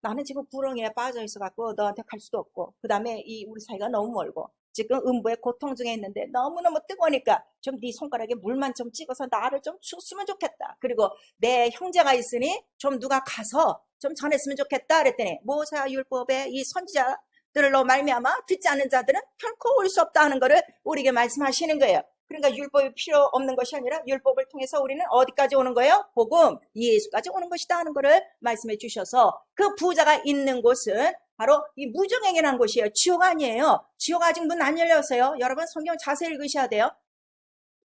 나는 지금 구렁이에 빠져 있어갖고 너한테 갈 수도 없고, 그 다음에 우리 사이가 너무 멀고, 지금 음부의 고통 중에 있는데 너무너무 뜨거우니까 좀 네 손가락에 물만 좀 찍어서 나를 좀 줬으면 좋겠다. 그리고 내 형제가 있으니 좀 누가 가서 좀 전했으면 좋겠다 그랬더니, 모세 율법의 이 선지자들로 말미암아 듣지 않는 자들은 결코 올 수 없다 하는 거를 우리에게 말씀하시는 거예요. 그러니까 율법이 필요 없는 것이 아니라 율법을 통해서 우리는 어디까지 오는 거예요? 복음, 예수까지 오는 것이다 하는 것을 말씀해 주셔서, 그 부자가 있는 곳은 바로 이 무정행이라는 곳이에요. 지옥 아니에요. 지옥 아직 문 안 열렸어요. 여러분 성경 자세히 읽으셔야 돼요.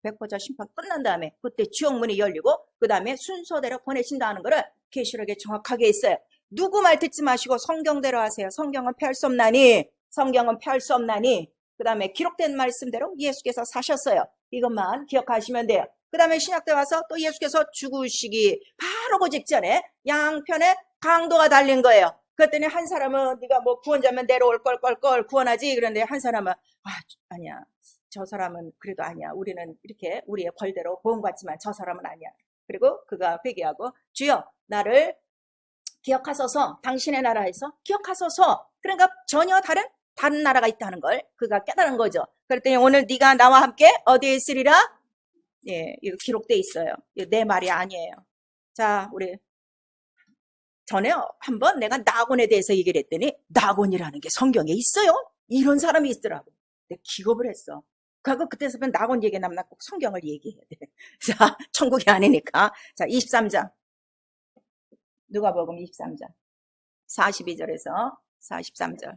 백보자 심판 끝난 다음에 그때 지옥 문이 열리고 그 다음에 순서대로 보내신다는 것을 계시록에 정확하게 있어요. 누구 말 듣지 마시고 성경대로 하세요. 성경은 폐할 수 없나니, 성경은 폐할 수 없나니. 그 다음에 기록된 말씀대로 예수께서 사셨어요. 이것만 기억하시면 돼요. 그 다음에 신약 때 와서 또 예수께서 죽으시기 바로 그 직전에 양편에 강도가 달린 거예요. 그랬더니 한 사람은 네가 뭐 구원자면 내려올 걸 구원하지. 그런데 한 사람은 아니야. 저 사람은 그래도 아니야. 우리는 이렇게 우리의 벌대로 보험받지만 저 사람은 아니야. 그리고 그가 회개하고, 주여 나를 기억하소서, 당신의 나라에서 기억하소서. 그러니까 전혀 다른 나라가 있다는 걸 그가 깨달은 거죠. 그랬더니 오늘 네가 나와 함께 어디에 있으리라? 예, 이거 기록돼 있어요. 이거 내 말이 아니에요. 자, 우리 전에 한번 내가 나곤에 대해서 얘기를 했더니, 나곤이라는 게 성경에 있어요? 이런 사람이 있더라고. 내가 기겁을 했어. 그때서부터 나곤 얘기 나면 꼭 성경을 얘기해야 돼. 자, 천국이 아니니까. 자, 23장. 누가복음 23장. 42절에서 43절.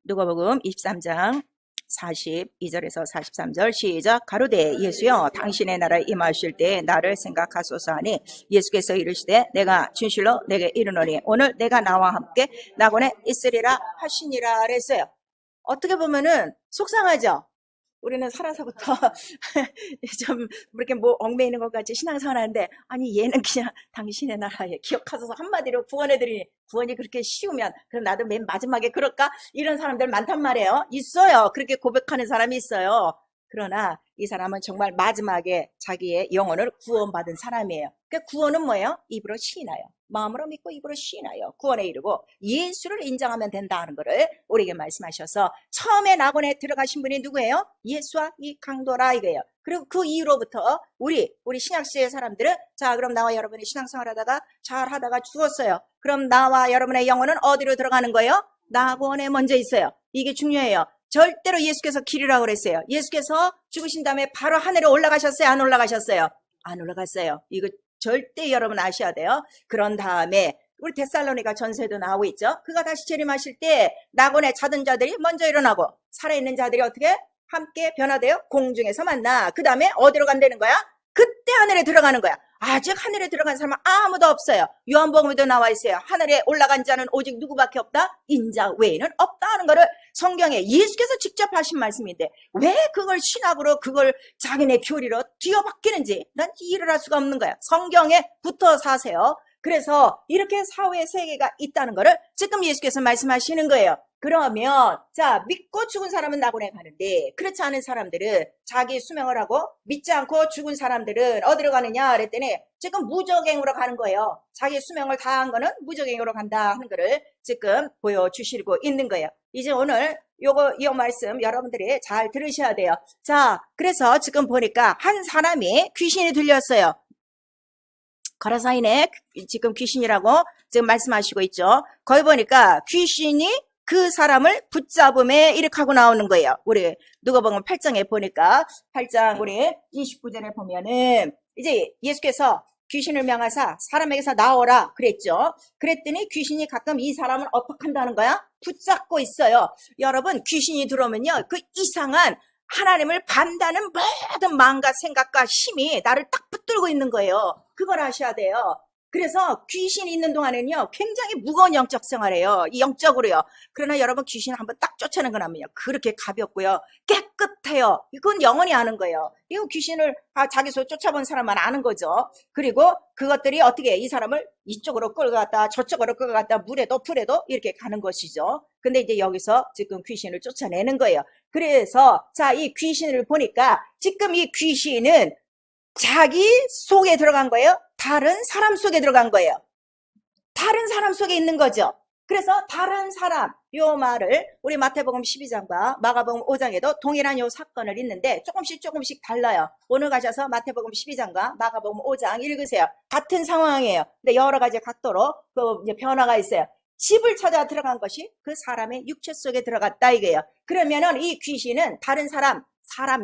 누가복음 23장 42절에서 43절 시작. 가로되 예수여 당신의 나라에 임하실 때 나를 생각하소서 하니, 예수께서 이르시되 내가 진실로 내게 이르노니 오늘 내가 나와 함께 나곤에 있으리라 하시니라 그랬어요. 어떻게 보면은 속상하죠. 우리는 살아서부터 좀 이렇게 뭐 얽매이는 것 같이 신앙생활 하는데, 아니 얘는 그냥 당신의 나라에 기억하소서 한마디로 구원해드리니, 구원이 그렇게 쉬우면 그럼 나도 맨 마지막에 그럴까? 이런 사람들 많단 말이에요. 있어요. 그렇게 고백하는 사람이 있어요. 그러나 이 사람은 정말 마지막에 자기의 영혼을 구원받은 사람이에요. 그 구원은 뭐예요? 입으로 시인하여, 마음으로 믿고 입으로 시인하여 구원에 이르고 예수를 인정하면 된다는 것을 우리에게 말씀하셔서, 처음에 낙원에 들어가신 분이 누구예요? 예수와 이 강도라 이거예요. 그리고 그 이후로부터 우리 신약시대의 사람들은, 자 그럼 나와 여러분이 신앙생활 하다가 잘 하다가 죽었어요. 그럼 나와 여러분의 영혼은 어디로 들어가는 거예요? 낙원에 먼저 있어요. 이게 중요해요. 절대로 예수께서 길이라고 그랬어요. 예수께서 죽으신 다음에 바로 하늘에 올라가셨어요? 안 올라가셨어요? 안 올라갔어요. 이거 절대 여러분 아셔야 돼요. 그런 다음에 우리 데살로니가 전서에도 나오고 있죠. 그가 다시 재림하실 때 낙원에 자던 자들이 먼저 일어나고 살아있는 자들이 어떻게? 함께 변화되어 공중에서 만나. 그 다음에 어디로 간다는 거야? 그때 하늘에 들어가는 거야. 아직 하늘에 들어간 사람은 아무도 없어요. 요한복음에도 나와 있어요. 하늘에 올라간 자는 오직 누구밖에 없다? 인자 외에는 없다 하는 거를 성경에 예수께서 직접 하신 말씀인데, 왜 그걸 신학으로 그걸 자기네 교리로 뒤어바뀌는지 난 이해를 할 수가 없는 거야. 성경에 붙어 사세요. 그래서 이렇게 사후의 세계가 있다는 거를 지금 예수께서 말씀하시는 거예요. 그러면 자, 믿고 죽은 사람은 낙원에 가는데 그렇지 않은 사람들은 자기 수명을 하고 믿지 않고 죽은 사람들은 어디로 가느냐 그랬더니 지금 무적행으로 가는 거예요. 자기 수명을 다한 거는 무적행으로 간다 하는 거를 지금 보여주시고 있는 거예요. 이제 오늘 이 말씀 여러분들이 잘 들으셔야 돼요. 자, 그래서 지금 보니까 한 사람이 귀신이 들렸어요. 거라사인에 지금 귀신이라고 지금 말씀하시고 있죠. 거기 보니까 귀신이 그 사람을 붙잡음에 이렇게 하고 나오는 거예요. 우리 누가복음 8장에 보니까 8장 우리 29절에 보면은 이제 예수께서 귀신을 명하사 사람에게서 나오라 그랬죠. 그랬더니 귀신이 가끔 이 사람을 어떻게 한다는 거야? 붙잡고 있어요. 여러분 귀신이 들어오면요. 그 이상한 하나님을 반다는 모든 마음과 생각과 힘이 나를 딱 붙들고 있는 거예요. 그걸 아셔야 돼요. 그래서 귀신이 있는 동안에는요, 굉장히 무거운 영적 생활이에요. 이 영적으로요. 그러나 여러분 귀신을 한번 딱 쫓아내거나면요, 그렇게 가볍고요, 깨끗해요. 이건 영원히 아는 거예요. 이거 귀신을 자기 소 쫓아본 사람만 아는 거죠. 그리고 그것들이 어떻게 이 사람을 이쪽으로 끌고 갔다 저쪽으로 끌고 갔다 물에도 풀에도 이렇게 가는 것이죠. 근데 이제 여기서 지금 귀신을 쫓아내는 거예요. 그래서 자, 이 귀신을 보니까 지금 이 귀신은 자기 속에 들어간 거예요? 다른 사람 속에 들어간 거예요? 다른 사람 속에 있는 거죠. 그래서 다른 사람, 요 말을 우리 마태복음 12장과 마가복음 5장에도 동일한 요 사건을 있는데 조금씩 달라요. 오늘 가셔서 마태복음 12장과 마가복음 5장 읽으세요. 같은 상황이에요. 근데 여러 가지 각도로 그 이제 변화가 있어요. 집을 찾아 들어간 것이 그 사람의 육체 속에 들어갔다 이거예요. 그러면은 이 귀신은 다른 사람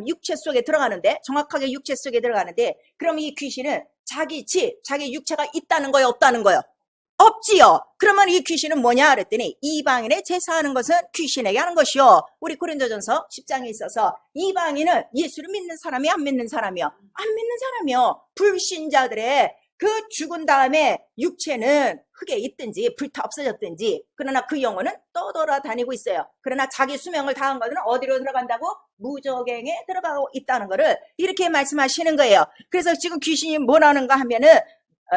육체 속에 들어가는데, 정확하게 육체 속에 들어가는데, 그럼 이 귀신은 자기 집, 자기 육체가 있다는 거예요, 없다는 거예요? 없지요. 그러면 이 귀신은 뭐냐 그랬더니 이방인의 제사하는 것은 귀신에게 하는 것이요. 우리 고린도전서 10장에 있어서 이방인은 예수를 믿는 사람이 안 믿는 사람이요? 안 믿는 사람이요. 불신자들의 그 죽은 다음에 육체는 흙에 있든지 불타 없어졌든지, 그러나 그 영혼은 떠돌아다니고 있어요. 그러나 자기 수명을 다한 것은 어디로 들어간다고? 무적행에 들어가고 있다는 것을 이렇게 말씀하시는 거예요. 그래서 지금 귀신이 뭐라는가 하면은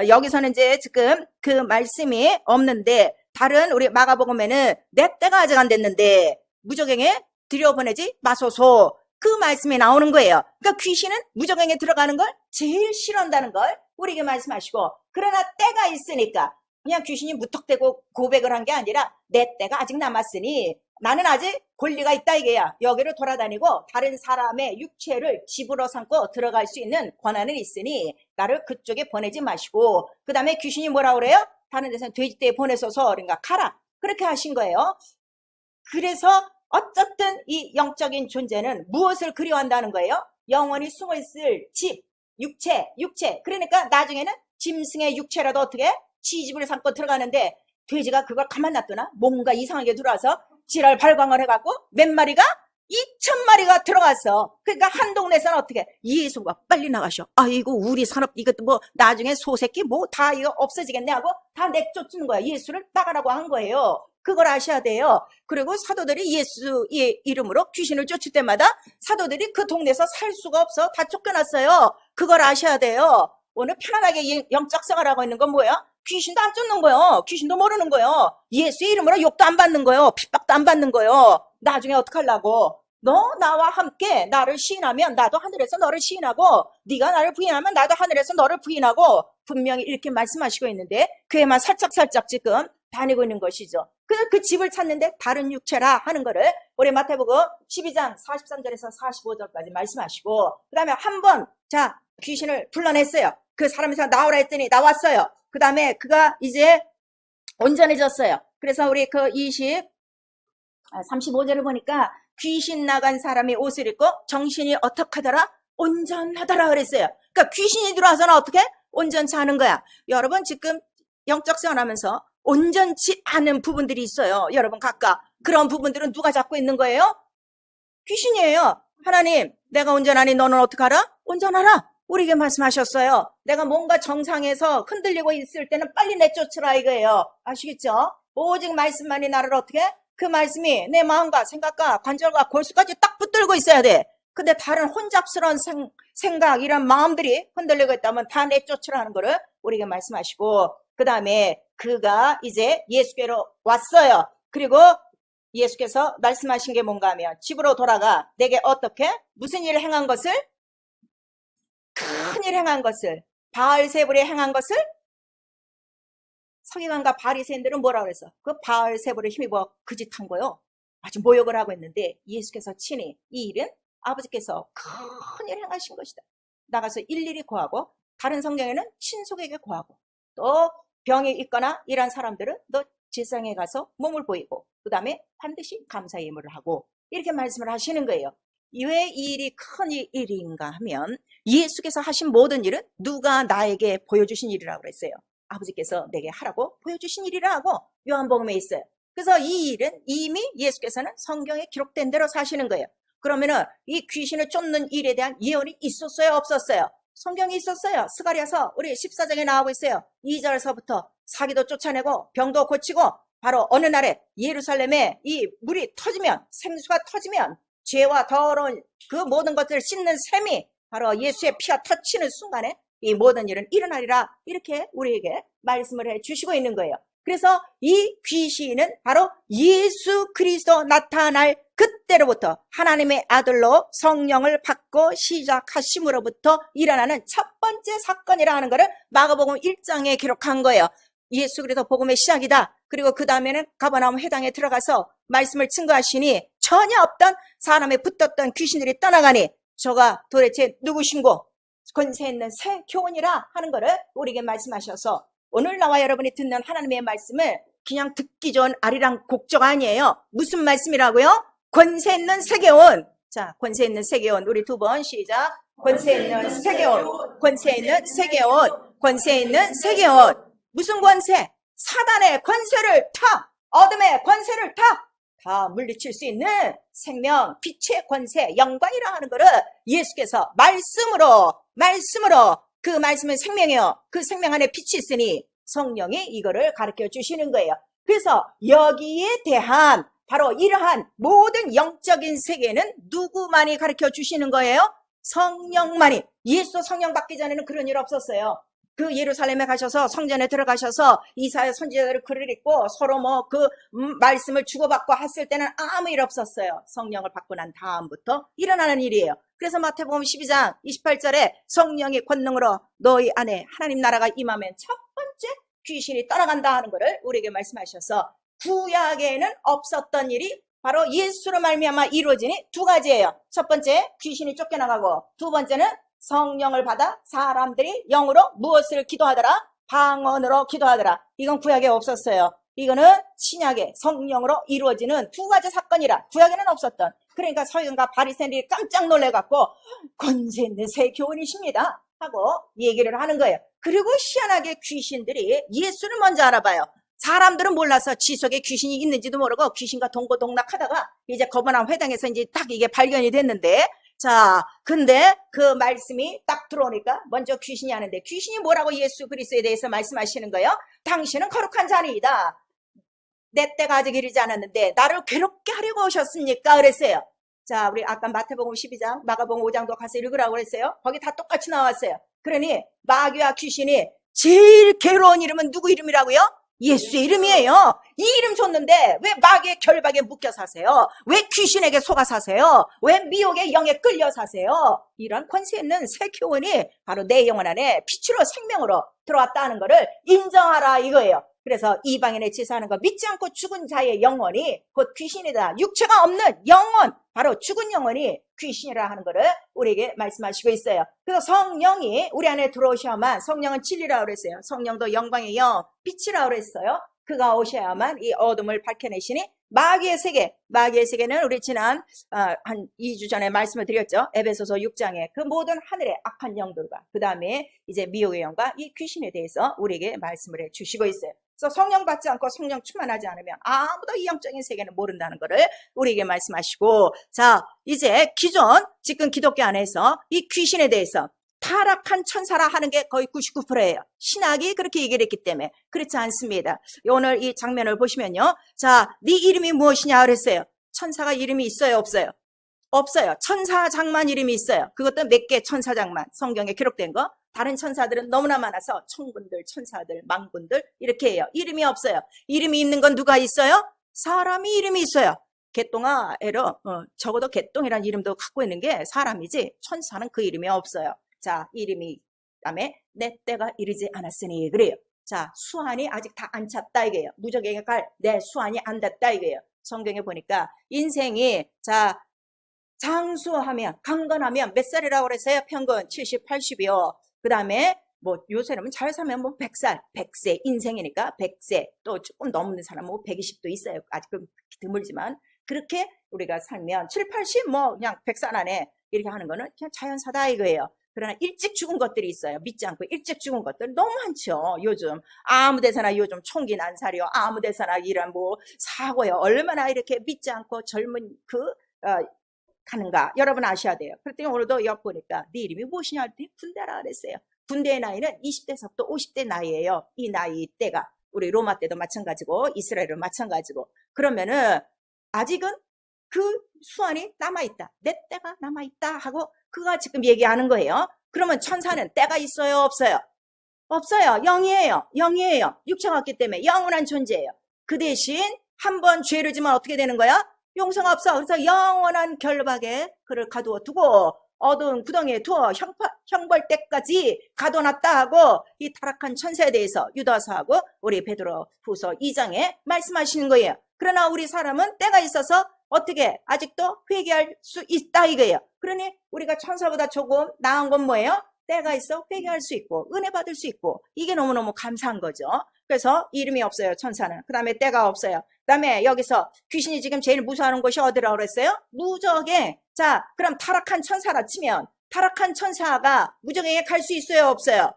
여기서는 이제 지금 그 말씀이 없는데, 다른 우리 마가복음에는 내 때가 아직 안 됐는데 무적행에 들여보내지 마소서, 그 말씀이 나오는 거예요. 그러니까 귀신은 무적행에 들어가는 걸 제일 싫어한다는 걸 우리에게 말씀하시고, 그러나 때가 있으니까 그냥 귀신이 무턱대고 고백을 한 게 아니라 내 때가 아직 남았으니 나는 아직 권리가 있다 이게야. 여기를 돌아다니고 다른 사람의 육체를 집으로 삼고 들어갈 수 있는 권한은 있으니 나를 그쪽에 보내지 마시고, 그 다음에 귀신이 뭐라 그래요? 다른 데서는 돼지떼에 보내소서, 그러니까 가라, 그렇게 하신 거예요. 그래서 어쨌든 이 영적인 존재는 무엇을 그리워한다는 거예요? 영원히 숨어있을 집, 육체. 그러니까 나중에는 짐승의 육체라도 어떻게 지집을 삼고 들어가는데, 돼지가 그걸 가만 놔두나? 뭔가 이상하게 들어와서 지랄 발광을 해갖고 몇 마리가? 2,000마리가 들어갔어. 그러니까 한 동네에서는 어떻게? 예수가 빨리 나가셔. 아이고 우리 산업 이것도 뭐 나중에 소새끼 뭐 다 이거 없어지겠네 하고 다 내쫓는 거야. 예수를 나가라고 한 거예요. 그걸 아셔야 돼요. 그리고 사도들이 예수의 이름으로 귀신을 쫓을 때마다 사도들이 그 동네에서 살 수가 없어. 다 쫓겨났어요. 그걸 아셔야 돼요. 오늘 편안하게 영적 생활하고 있는 건 뭐야? 귀신도 안 쫓는 거예요. 귀신도 모르는 거예요. 예수의 이름으로 욕도 안 받는 거예요. 핍박도 안 받는 거예요. 나중에 어떡하려고? 너 나와 함께 나를 시인하면 나도 하늘에서 너를 시인하고, 네가 나를 부인하면 나도 하늘에서 너를 부인하고, 분명히 이렇게 말씀하시고 있는데 그에만 살짝 지금 다니고 있는 것이죠. 그 집을 찾는데 다른 육체라 하는 거를 우리 마태복음 12장 43절에서 45절까지 말씀하시고, 그 다음에 한번 자 귀신을 불러냈어요. 그 사람에서 나오라 했더니 나왔어요. 그 다음에 그가 이제 온전해졌어요. 그래서 우리 그 35절을 보니까 귀신 나간 사람이 옷을 입고 정신이 어떻게 하더라? 온전하더라 그랬어요. 그러니까 귀신이 들어와서는 어떻게? 온전치 않은 거야. 여러분 지금 영적 생활하면서 온전치 않은 부분들이 있어요. 여러분 각각. 그런 부분들은 누가 잡고 있는 거예요? 귀신이에요. 하나님, 내가 온전하니 너는 어떻게 하라? 온전하라. 우리에게 말씀하셨어요. 내가 뭔가 정상에서 흔들리고 있을 때는 빨리 내쫓으라 이거예요. 아시겠죠? 오직 말씀만이 나를 어떻게? 그 말씀이 내 마음과 생각과 관절과 골수까지 딱 붙들고 있어야 돼. 근데 다른 혼잡스러운 생각, 이런 마음들이 흔들리고 있다면 다 내쫓으라는 거를 우리에게 말씀하시고, 그 다음에 그가 이제 예수께로 왔어요. 그리고 예수께서 말씀하신 게 뭔가 하면 집으로 돌아가 내게 어떻게 무슨 일을 행한 것을 큰 일 행한 것을 바알세불이 행한 것을 서기관과 바리새인들은 뭐라 그랬어? 그 바알세불의 힘입어 그 짓 한 거요. 아주 모욕을 하고 있는데 예수께서 친히 이 일은 아버지께서 큰 일을 행하신 것이다. 나가서 일일이 고하고 다른 성경에는 친속에게 고하고 또 병이 있거나 이런 사람들은 너 제사장에 가서 몸을 보이고 그 다음에 반드시 감사 예물을 하고 이렇게 말씀을 하시는 거예요. 왜 이 일이 큰 일인가 하면 예수께서 하신 모든 일은 누가 나에게 보여주신 일이라고 그랬어요. 아버지께서 내게 하라고 보여주신 일이라고 요한복음에 있어요. 그래서 이 일은 이미 예수께서는 성경에 기록된 대로 사시는 거예요. 그러면은 이 귀신을 쫓는 일에 대한 예언이 있었어요, 없었어요? 성경이 있었어요. 스가랴서 우리 14장에 나오고 있어요. 2절서부터 사기도 쫓아내고 병도 고치고 바로 어느 날에 예루살렘에 이 물이 터지면 생수가 터지면 죄와 더러운 그 모든 것들을 씻는 셈이 바로 예수의 피가 터치는 순간에 이 모든 일은 일어나리라 이렇게 우리에게 말씀을 해 주시고 있는 거예요. 그래서 이 귀신은 바로 예수 그리스도 나타날 그때로부터 하나님의 아들로 성령을 받고 시작하심으로부터 일어나는 첫 번째 사건이라는 것을 마가복음 1장에 기록한 거예요. 예수 그리스도 복음의 시작이다. 그리고 그 다음에는 가버나움 회당에 들어가서 말씀을 증거하시니 전혀 없던 사람에 붙었던 귀신들이 떠나가니 저가 도대체 누구신고 권세 있는 새 교훈이라 하는 것을 우리에게 말씀하셔서 오늘 나와 여러분이 듣는 하나님의 말씀을 그냥 듣기 좋은 아리랑 곡조가 아니에요. 무슨 말씀이라고요? 권세 있는 새 교훈. 자, 권세 있는 새 교훈. 우리 두 번 시작. 권세 있는 새 교훈. 권세 있는 새 교훈. 권세 있는 새 교훈. 무슨 권세? 사단의 권세를 타. 어둠의 권세를 타. 다 물리칠 수 있는 생명, 빛의 권세, 영광이라 하는 것을 예수께서 말씀으로 그 말씀은 생명이요. 그 생명 안에 빛이 있으니 성령이 이거를 가르쳐 주시는 거예요. 그래서 여기에 대한 바로 이러한 모든 영적인 세계는 누구만이 가르쳐 주시는 거예요? 성령만이. 예수 성령 받기 전에는 그런 일 없었어요. 그 예루살렘에 가셔서 성전에 들어가셔서 이사야 선지자들의 글을 읽고 서로 뭐 그 말씀을 주고받고 했을 때는 아무 일 없었어요. 성령을 받고 난 다음부터 일어나는 일이에요. 그래서 마태복음 12장 28절에 성령의 권능으로 너희 안에 하나님 나라가 임하면 첫 번째 귀신이 떠나간다 하는 것을 우리에게 말씀하셔서 구약에는 없었던 일이 바로 예수로 말미암아 이루어지니 두 가지예요. 첫 번째 귀신이 쫓겨나가고 두 번째는 성령을 받아 사람들이 영으로 무엇을 기도하더라? 방언으로 기도하더라. 이건 구약에 없었어요. 이거는 신약에 성령으로 이루어지는 두 가지 사건이라 구약에는 없었던. 그러니까 서기관과 바리새인들이 깜짝 놀래갖고 권세 있는 새 교훈이십니다 하고 얘기를 하는 거예요. 그리고 희한하게 귀신들이 예수를 먼저 알아봐요. 사람들은 몰라서 지 속에 귀신이 있는지도 모르고 귀신과 동고동락하다가 이제 거버나움 회당에서 이제 딱 이게 발견이 됐는데 자, 근데 그 말씀이 딱 들어오니까 먼저 귀신이 하는데 귀신이 뭐라고 예수 그리스도에 대해서 말씀하시는 거예요? 당신은 거룩한 자니이다. 내 때가 아직 이르지 않았는데 나를 괴롭게 하려고 오셨습니까? 그랬어요. 자, 우리 아까 마태복음 12장, 마가복음 5장도 가서 읽으라고 그랬어요. 거기 다 똑같이 나왔어요. 그러니 마귀와 귀신이 제일 괴로운 이름은 누구 이름이라고요? 예수의 이름이에요. 이 이름 줬는데 왜 마귀의 결박에 묶여 사세요? 왜 귀신에게 속아 사세요? 왜 미혹의 영에 끌려 사세요? 이런 권세 있는 새 교훈이 바로 내 영혼 안에 빛으로 생명으로 들어왔다는 것을 인정하라 이거예요. 그래서 이방인의 제사하는 거 믿지 않고 죽은 자의 영혼이 곧 귀신이다. 육체가 없는 영혼, 바로 죽은 영혼이 귀신이라 하는 것을 우리에게 말씀하시고 있어요. 그래서 성령이 우리 안에 들어오셔야만, 성령은 진리라고 그랬어요. 성령도 영광의 영, 빛이라고 그랬어요. 그가 오셔야만 이 어둠을 밝혀내시니 마귀의 세계, 마귀의 세계는 우리 지난 한 2주 전에 말씀을 드렸죠. 에베소서 6장에 그 모든 하늘의 악한 영들과 그 다음에 이제 미혹의 영과 이 귀신에 대해서 우리에게 말씀을 해 주시고 있어요. 그래서 성령 받지 않고 성령 충만하지 않으면 아무도 이 영적인 세계는 모른다는 것을 우리에게 말씀하시고, 자, 이제 기존 지금 기독교 안에서 이 귀신에 대해서 타락한 천사라 하는 게 거의 99%예요. 신학이 그렇게 얘기를 했기 때문에. 그렇지 않습니다. 오늘 이 장면을 보시면요. 자, 네 이름이 무엇이냐 그랬어요. 천사가 이름이 있어요, 없어요? 없어요. 천사장만 이름이 있어요. 그것도 몇 개 천사장만 성경에 기록된 거. 다른 천사들은 너무나 많아서 천군들, 천사들, 만군들 이렇게 해요. 이름이 없어요. 이름이 있는 건 누가 있어요? 사람이 이름이 있어요. 개똥아 에러 적어도 개똥이라는 이름도 갖고 있는 게 사람이지 천사는 그 이름이 없어요. 자, 이름이 그다음에 내 때가 이르지 않았으니 그래요. 자, 수한이 아직 다 안 찼다 이게요. 무적에게 갈 내 수한이 안 됐다 이게요. 성경에 보니까 인생이 자 장수하면 강건하면 몇 살이라고 그랬어요? 평균 70, 80이요. 그 다음에 뭐 요새는 잘 살면 뭐 100살, 100세 인생이니까 100세 또 조금 넘는 사람은 뭐 120도 있어요. 아직은 드물지만 그렇게 우리가 살면 7, 80 뭐 그냥 100살 안에 이렇게 하는 거는 그냥 자연사다 이거예요. 그러나 일찍 죽은 것들이 있어요. 믿지 않고 일찍 죽은 것들 너무 많죠. 요즘 아무 데서나 요즘 총기 난살이요. 아무 데서나 이런 뭐 사고요. 얼마나 이렇게 믿지 않고 젊은 가는가 여러분 아셔야 돼요. 그랬더니 오늘도 엿보니까 네 이름이 무엇이냐 했더니 군대라 그랬어요. 군대의 나이는 20대서부터 50대 나이예요. 이 나이 때가 우리 로마 때도 마찬가지고 이스라엘은 마찬가지고 그러면은 아직은 그 수완이 남아있다. 내 때가 남아있다 하고 그가 지금 얘기하는 거예요. 그러면 천사는 때가 있어요 없어요? 없어요. 영이에요. 영이에요. 육체가 없기 때문에 영원한 존재예요. 그 대신 한번 죄를 지면 어떻게 되는 거야? 용서가 없어. 그래서 영원한 결박에 그를 가두어 두고 어두운 구덩이에 두어 형벌 때까지 가둬놨다 하고 이 타락한 천사에 대해서 유다서하고 우리 베드로 후서 2장에 말씀하시는 거예요. 그러나 우리 사람은 때가 있어서 어떻게 아직도 회개할 수 있다 이거예요. 그러니 우리가 천사보다 조금 나은 건 뭐예요? 때가 있어 회개할 수 있고 은혜 받을 수 있고 이게 너무너무 감사한 거죠. 그래서 이름이 없어요. 천사는. 그 다음에 때가 없어요. 그 다음에 여기서 귀신이 지금 제일 무서워하는 곳이 어디라고 그랬어요? 무적에. 자, 그럼 타락한 천사라 치면 타락한 천사가 무적에 갈 수 있어요 없어요?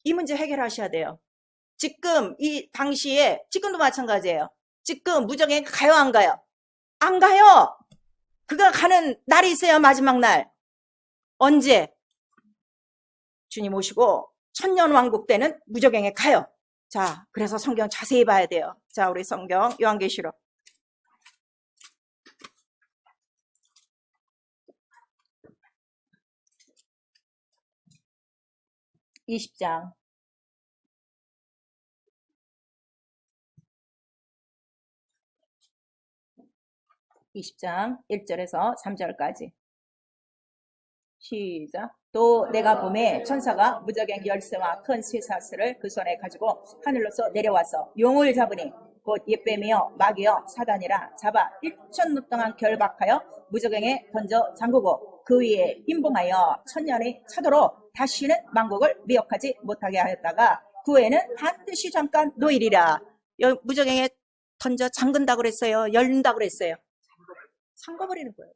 이 문제 해결하셔야 돼요. 지금 이 당시에 지금도 마찬가지예요. 지금 무적에 가요 안 가요? 안 가요. 그가 가는 날이 있어요. 마지막 날. 언제? 주님 오시고 천년왕국 때는 무적행에 가요. 자, 그래서 성경 자세히 봐야 돼요. 자, 우리 성경 요한계시록 20장 20장 1절에서 3절까지 시작. 또 내가 봄에 천사가 무적행 열쇠와 큰 쇠사슬을 그 손에 가지고 하늘로서 내려와서 용을 잡으니 곧 옛뱀이여 마귀여 사단이라 잡아 1,000년 동안 결박하여 무적행에 던져 잠그고 그 위에 임봉하여 1000년이 차도록 다시는 만국을 미혹하지 못하게 하였다가 그 후에는 반드시 잠깐 노일이라. 무적행에 던져 잠근다고 그랬어요? 열린다고 그랬어요? 잠궈버리는 거예요.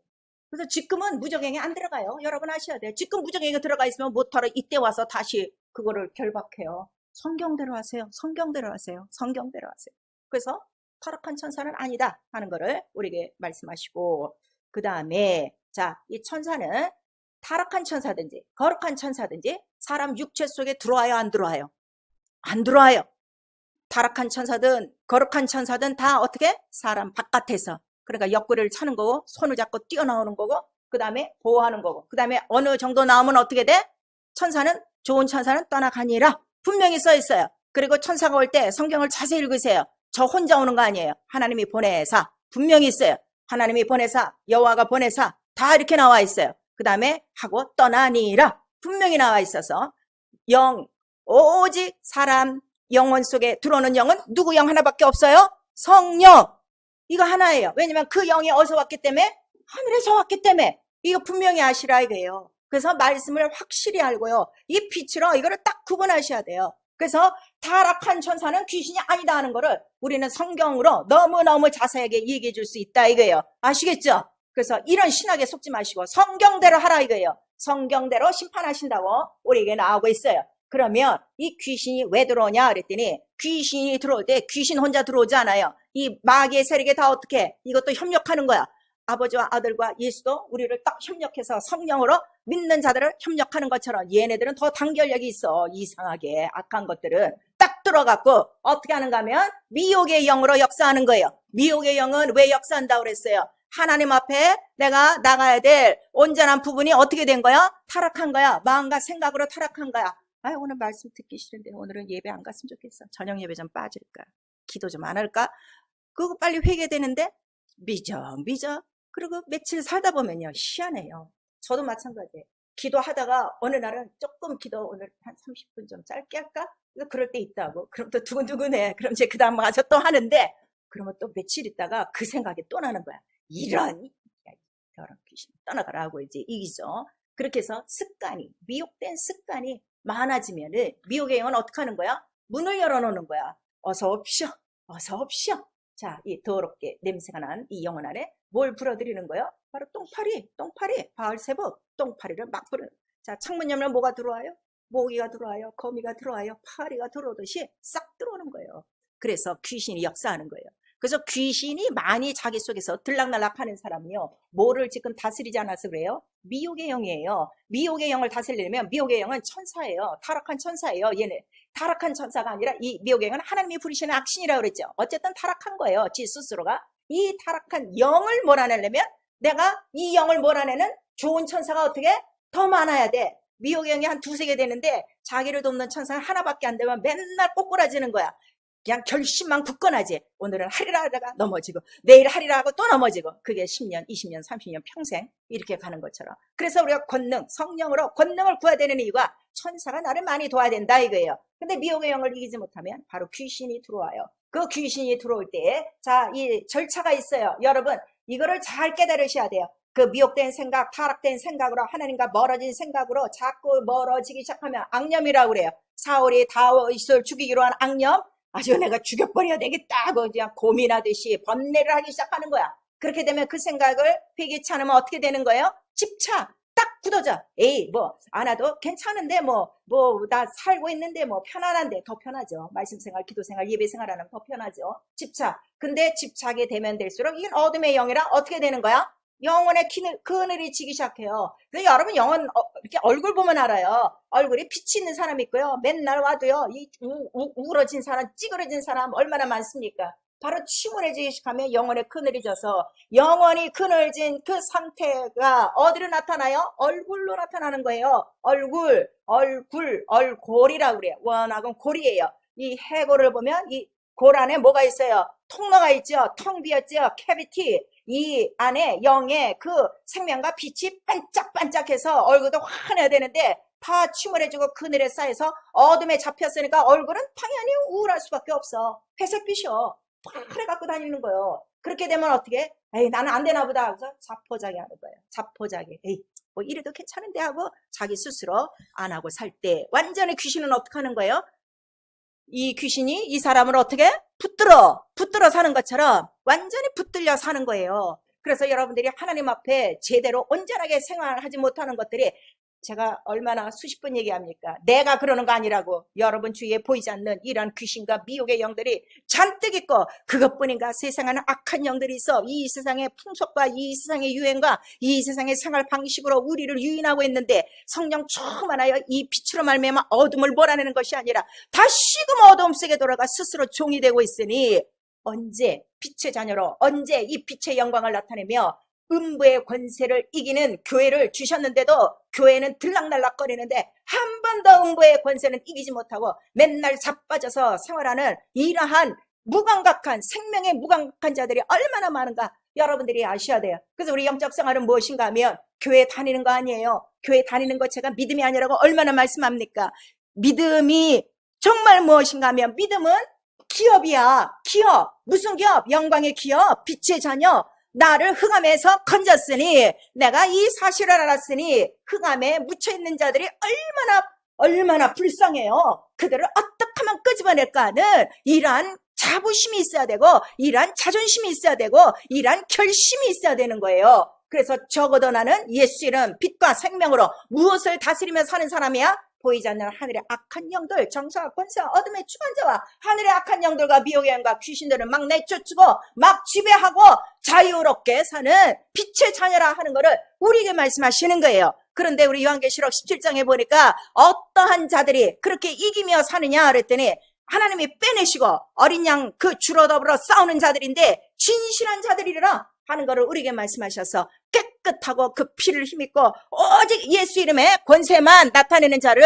그래서 지금은 무적행에 안 들어가요. 여러분 아셔야 돼요. 지금 무적행에 들어가 있으면 못하러 이때 와서 다시 그거를 결박해요. 성경대로 하세요. 성경대로 하세요. 성경대로 하세요. 그래서 타락한 천사는 아니다 하는 거를 우리에게 말씀하시고 그 다음에 자, 이 천사는 타락한 천사든지 거룩한 천사든지 사람 육체 속에 들어와요 안 들어와요? 안 들어와요. 타락한 천사든 거룩한 천사든 다 어떻게? 사람 바깥에서 그러니까 옆구리를 차는 거고 손을 잡고 뛰어나오는 거고 그 다음에 보호하는 거고 그 다음에 어느 정도 나오면 어떻게 돼? 천사는 좋은 천사는 떠나가니라 분명히 써 있어요. 그리고 천사가 올 때 성경을 자세히 읽으세요. 저 혼자 오는 거 아니에요. 하나님이 보내사 분명히 있어요. 하나님이 보내사 여호와가 보내사 다 이렇게 나와 있어요. 그 다음에 하고 떠나니라 분명히 나와 있어서 영 오직 사람 영혼 속에 들어오는 영은 누구 영 하나밖에 없어요? 성령. 이거 하나예요. 왜냐면 그 영이 어디서 왔기 때문에? 하늘에서 왔기 때문에. 이거 분명히 아시라 이거예요. 그래서 말씀을 확실히 알고요. 이 빛으로 이거를 딱 구분하셔야 돼요. 그래서 타락한 천사는 귀신이 아니다 하는 거를 우리는 성경으로 너무너무 자세하게 얘기해 줄 수 있다 이거예요. 아시겠죠? 그래서 이런 신학에 속지 마시고 성경대로 하라 이거예요. 성경대로 심판하신다고 우리에게 나오고 있어요. 그러면 이 귀신이 왜 들어오냐 그랬더니 귀신이 들어올 때 귀신 혼자 들어오지 않아요. 이 마귀의 세력이 다 어떻게 이것도 협력하는 거야. 아버지와 아들과 예수도 우리를 딱 협력해서 성령으로 믿는 자들을 협력하는 것처럼 얘네들은 더 단결력이 있어. 이상하게 악한 것들은 딱 들어갖고 어떻게 하는가 하면 미혹의 영으로 역사하는 거예요. 미혹의 영은 왜 역사한다고 그랬어요? 하나님 앞에 내가 나가야 될 온전한 부분이 어떻게 된 거야? 타락한 거야. 마음과 생각으로 타락한 거야. 아, 오늘 말씀 듣기 싫은데 오늘은 예배 안 갔으면 좋겠어. 저녁 예배 좀 빠질까? 기도 좀 안 할까? 그거 빨리 회개되는데 미적. 그리고 며칠 살다 보면요, 희한해요. 저도 마찬가지예요. 기도하다가 어느 날은 조금 기도 오늘 한 30분 좀 짧게 할까? 그럴 때 있다고. 그럼 또 두근두근해. 그럼 이제 그 다음 가서 또 하는데, 그러면 또 며칠 있다가 그 생각이 또 나는 거야. 이런 귀신 떠나가라고 이제 이기죠. 그렇게 해서 습관이, 미혹된 습관이 많아지면은 미혹의 영은 어떻게 하는 거야? 문을 열어놓는 거야. 어서 옵시오. 어서 옵시오. 자, 이 더럽게 냄새가 난 이 영혼 안에 뭘 불어들이는 거예요? 바로 똥파리, 바알세북, 똥파리를 막 부르는. 자, 창문 열면 뭐가 들어와요? 모기가 들어와요. 거미가 들어와요. 파리가 들어오듯이 싹 들어오는 거예요. 그래서 귀신이 역사하는 거예요. 그래서 귀신이 많이 자기 속에서 들락날락하는 사람이요. 뭐를 지금 다스리지 않아서 그래요? 미혹의 영이에요. 미혹의 영을 다스리려면 미혹의 영은 천사예요. 타락한 천사예요. 얘네 타락한 천사가 아니라 이 미혹의 영은 하나님이 부리시는 악신이라고 그랬죠. 어쨌든 타락한 거예요. 지 스스로가. 이 타락한 영을 몰아내려면 내가 이 영을 몰아내는 좋은 천사가 어떻게? 더 많아야 돼. 미혹의 영이 한 두세 개 되는데 자기를 돕는 천사가 하나밖에 안 되면 맨날 꼬꾸라지는 거야. 그냥 결심만 굳건하지. 오늘은 하리라 하다가 넘어지고 내일 하리라 하고 또 넘어지고 그게 10년, 20년, 30년 평생 이렇게 가는 것처럼. 그래서 우리가 권능, 성령으로 권능을 구해야 되는 이유가 천사가 나를 많이 도와야 된다 이거예요. 근데 미혹의 영을 이기지 못하면 바로 귀신이 들어와요. 그 귀신이 들어올 때에 자, 이 절차가 있어요. 여러분 이거를 잘 깨달으셔야 돼요. 그 미혹된 생각, 타락된 생각으로 하나님과 멀어진 생각으로 자꾸 멀어지기 시작하면 악념이라고 그래요. 사울이 다윗을 죽이기로 한 악념, 아주 내가 죽여버려야 되겠다 고 그냥 고민하듯이 번뇌를 하기 시작하는 거야. 그렇게 되면 그 생각을 회개치 않으면 어떻게 되는 거예요? 집차 딱 굳어져. 에이 뭐 안 와도 괜찮은데 뭐 나 살고 있는데 뭐 편안한데 더 편하죠. 말씀생활, 기도생활, 예배생활하는 더 편하죠. 집착. 근데 집착이 되면 될수록 이건 어둠의 영이라 어떻게 되는 거야? 영혼의 그늘이 지기 시작해요. 그래서 여러분 영혼 이렇게 얼굴 보면 알아요. 얼굴에 빛이 있는 사람 있고요. 맨날 와도요. 이 우울어진 사람, 찌그러진 사람 얼마나 많습니까? 바로 침울해지기 시작하면 영혼의 그늘이 져서 영혼이 그늘진 그 상태가 어디로 나타나요? 얼굴로 나타나는 거예요. 얼굴이라고 그래요. 원학은 골이에요. 이 해골을 보면 이 골 안에 뭐가 있어요? 통로가 있죠. 텅 비었죠. 캐비티. 이 안에 영의 그 생명과 빛이 반짝반짝해서 얼굴도 환해야 되는데 다 침울해지고 그늘에 쌓여서 어둠에 잡혔으니까 얼굴은 당연히 우울할 수밖에 없어. 회색빛이요. 파래 갖고 다니는 거예요. 그렇게 되면 어떻게? 에이 나는 안 되나 보다. 그래서 자포자기 하는 거예요. 자포자기. 에이 뭐 이래도 괜찮은데 하고 자기 스스로 안 하고 살 때 완전히 귀신은 어떻게 하는 거예요? 이 귀신이 이 사람을 어떻게? 붙들어 사는 것처럼 완전히 붙들려 사는 거예요. 그래서 여러분들이 하나님 앞에 제대로 온전하게 생활하지 못하는 것들이 제가 얼마나 수십 번 얘기합니까? 내가 그러는 거 아니라고. 여러분 주위에 보이지 않는 이런 귀신과 미혹의 영들이 잔뜩 있고 그것뿐인가 세상에는 악한 영들이 있어. 이 세상의 풍속과 이 세상의 유행과 이 세상의 생활 방식으로 우리를 유인하고 있는데 성령 충만하여 이 빛으로 말미암아 어둠을 몰아내는 것이 아니라 다시금 어둠 속에 돌아가 스스로 종이 되고 있으니 언제 빛의 자녀로 언제 이 빛의 영광을 나타내며 음부의 권세를 이기는 교회를 주셨는데도 교회는 들락날락거리는데 한 번도 음부의 권세는 이기지 못하고 맨날 자빠져서 생활하는 이러한 무감각한 생명의 무감각한 자들이 얼마나 많은가 여러분들이 아셔야 돼요. 그래서 우리 영적 생활은 무엇인가 하면 교회 다니는 거 아니에요. 교회 다니는 것 제가 믿음이 아니라고 얼마나 말씀합니까? 믿음이 정말 무엇인가 하면 믿음은 기업이야. 기업. 무슨 기업? 영광의 기업. 빛의 자녀. 나를 흑암에서 건졌으니 내가 이 사실을 알았으니 흑암에 묻혀있는 자들이 얼마나 불쌍해요. 그들을 어떻게 하면 끄집어낼까 하는 이러한 자부심이 있어야 되고 이러한 자존심이 있어야 되고 이러한 결심이 있어야 되는 거예요. 그래서 적어도 나는 예수 이름 빛과 생명으로 무엇을 다스리며 사는 사람이야? 보이지 않는 하늘의 악한 영들, 정사와 권세와 어둠의 주관자와 하늘의 악한 영들과 미혹의 영과 귀신들을 막 내쫓고 막 지배하고 자유롭게 사는 빛의 자녀라 하는 것을 우리에게 말씀하시는 거예요. 그런데 우리 요한계시록 17장에 보니까 어떠한 자들이 그렇게 이기며 사느냐 그랬더니 하나님이 빼내시고 어린 양 그 주로 더불어 싸우는 자들인데 진실한 자들이라 하는 것을 우리에게 말씀하셔서 깨끗하고 그 피를 힘입고 오직 예수 이름의 권세만 나타내는 자를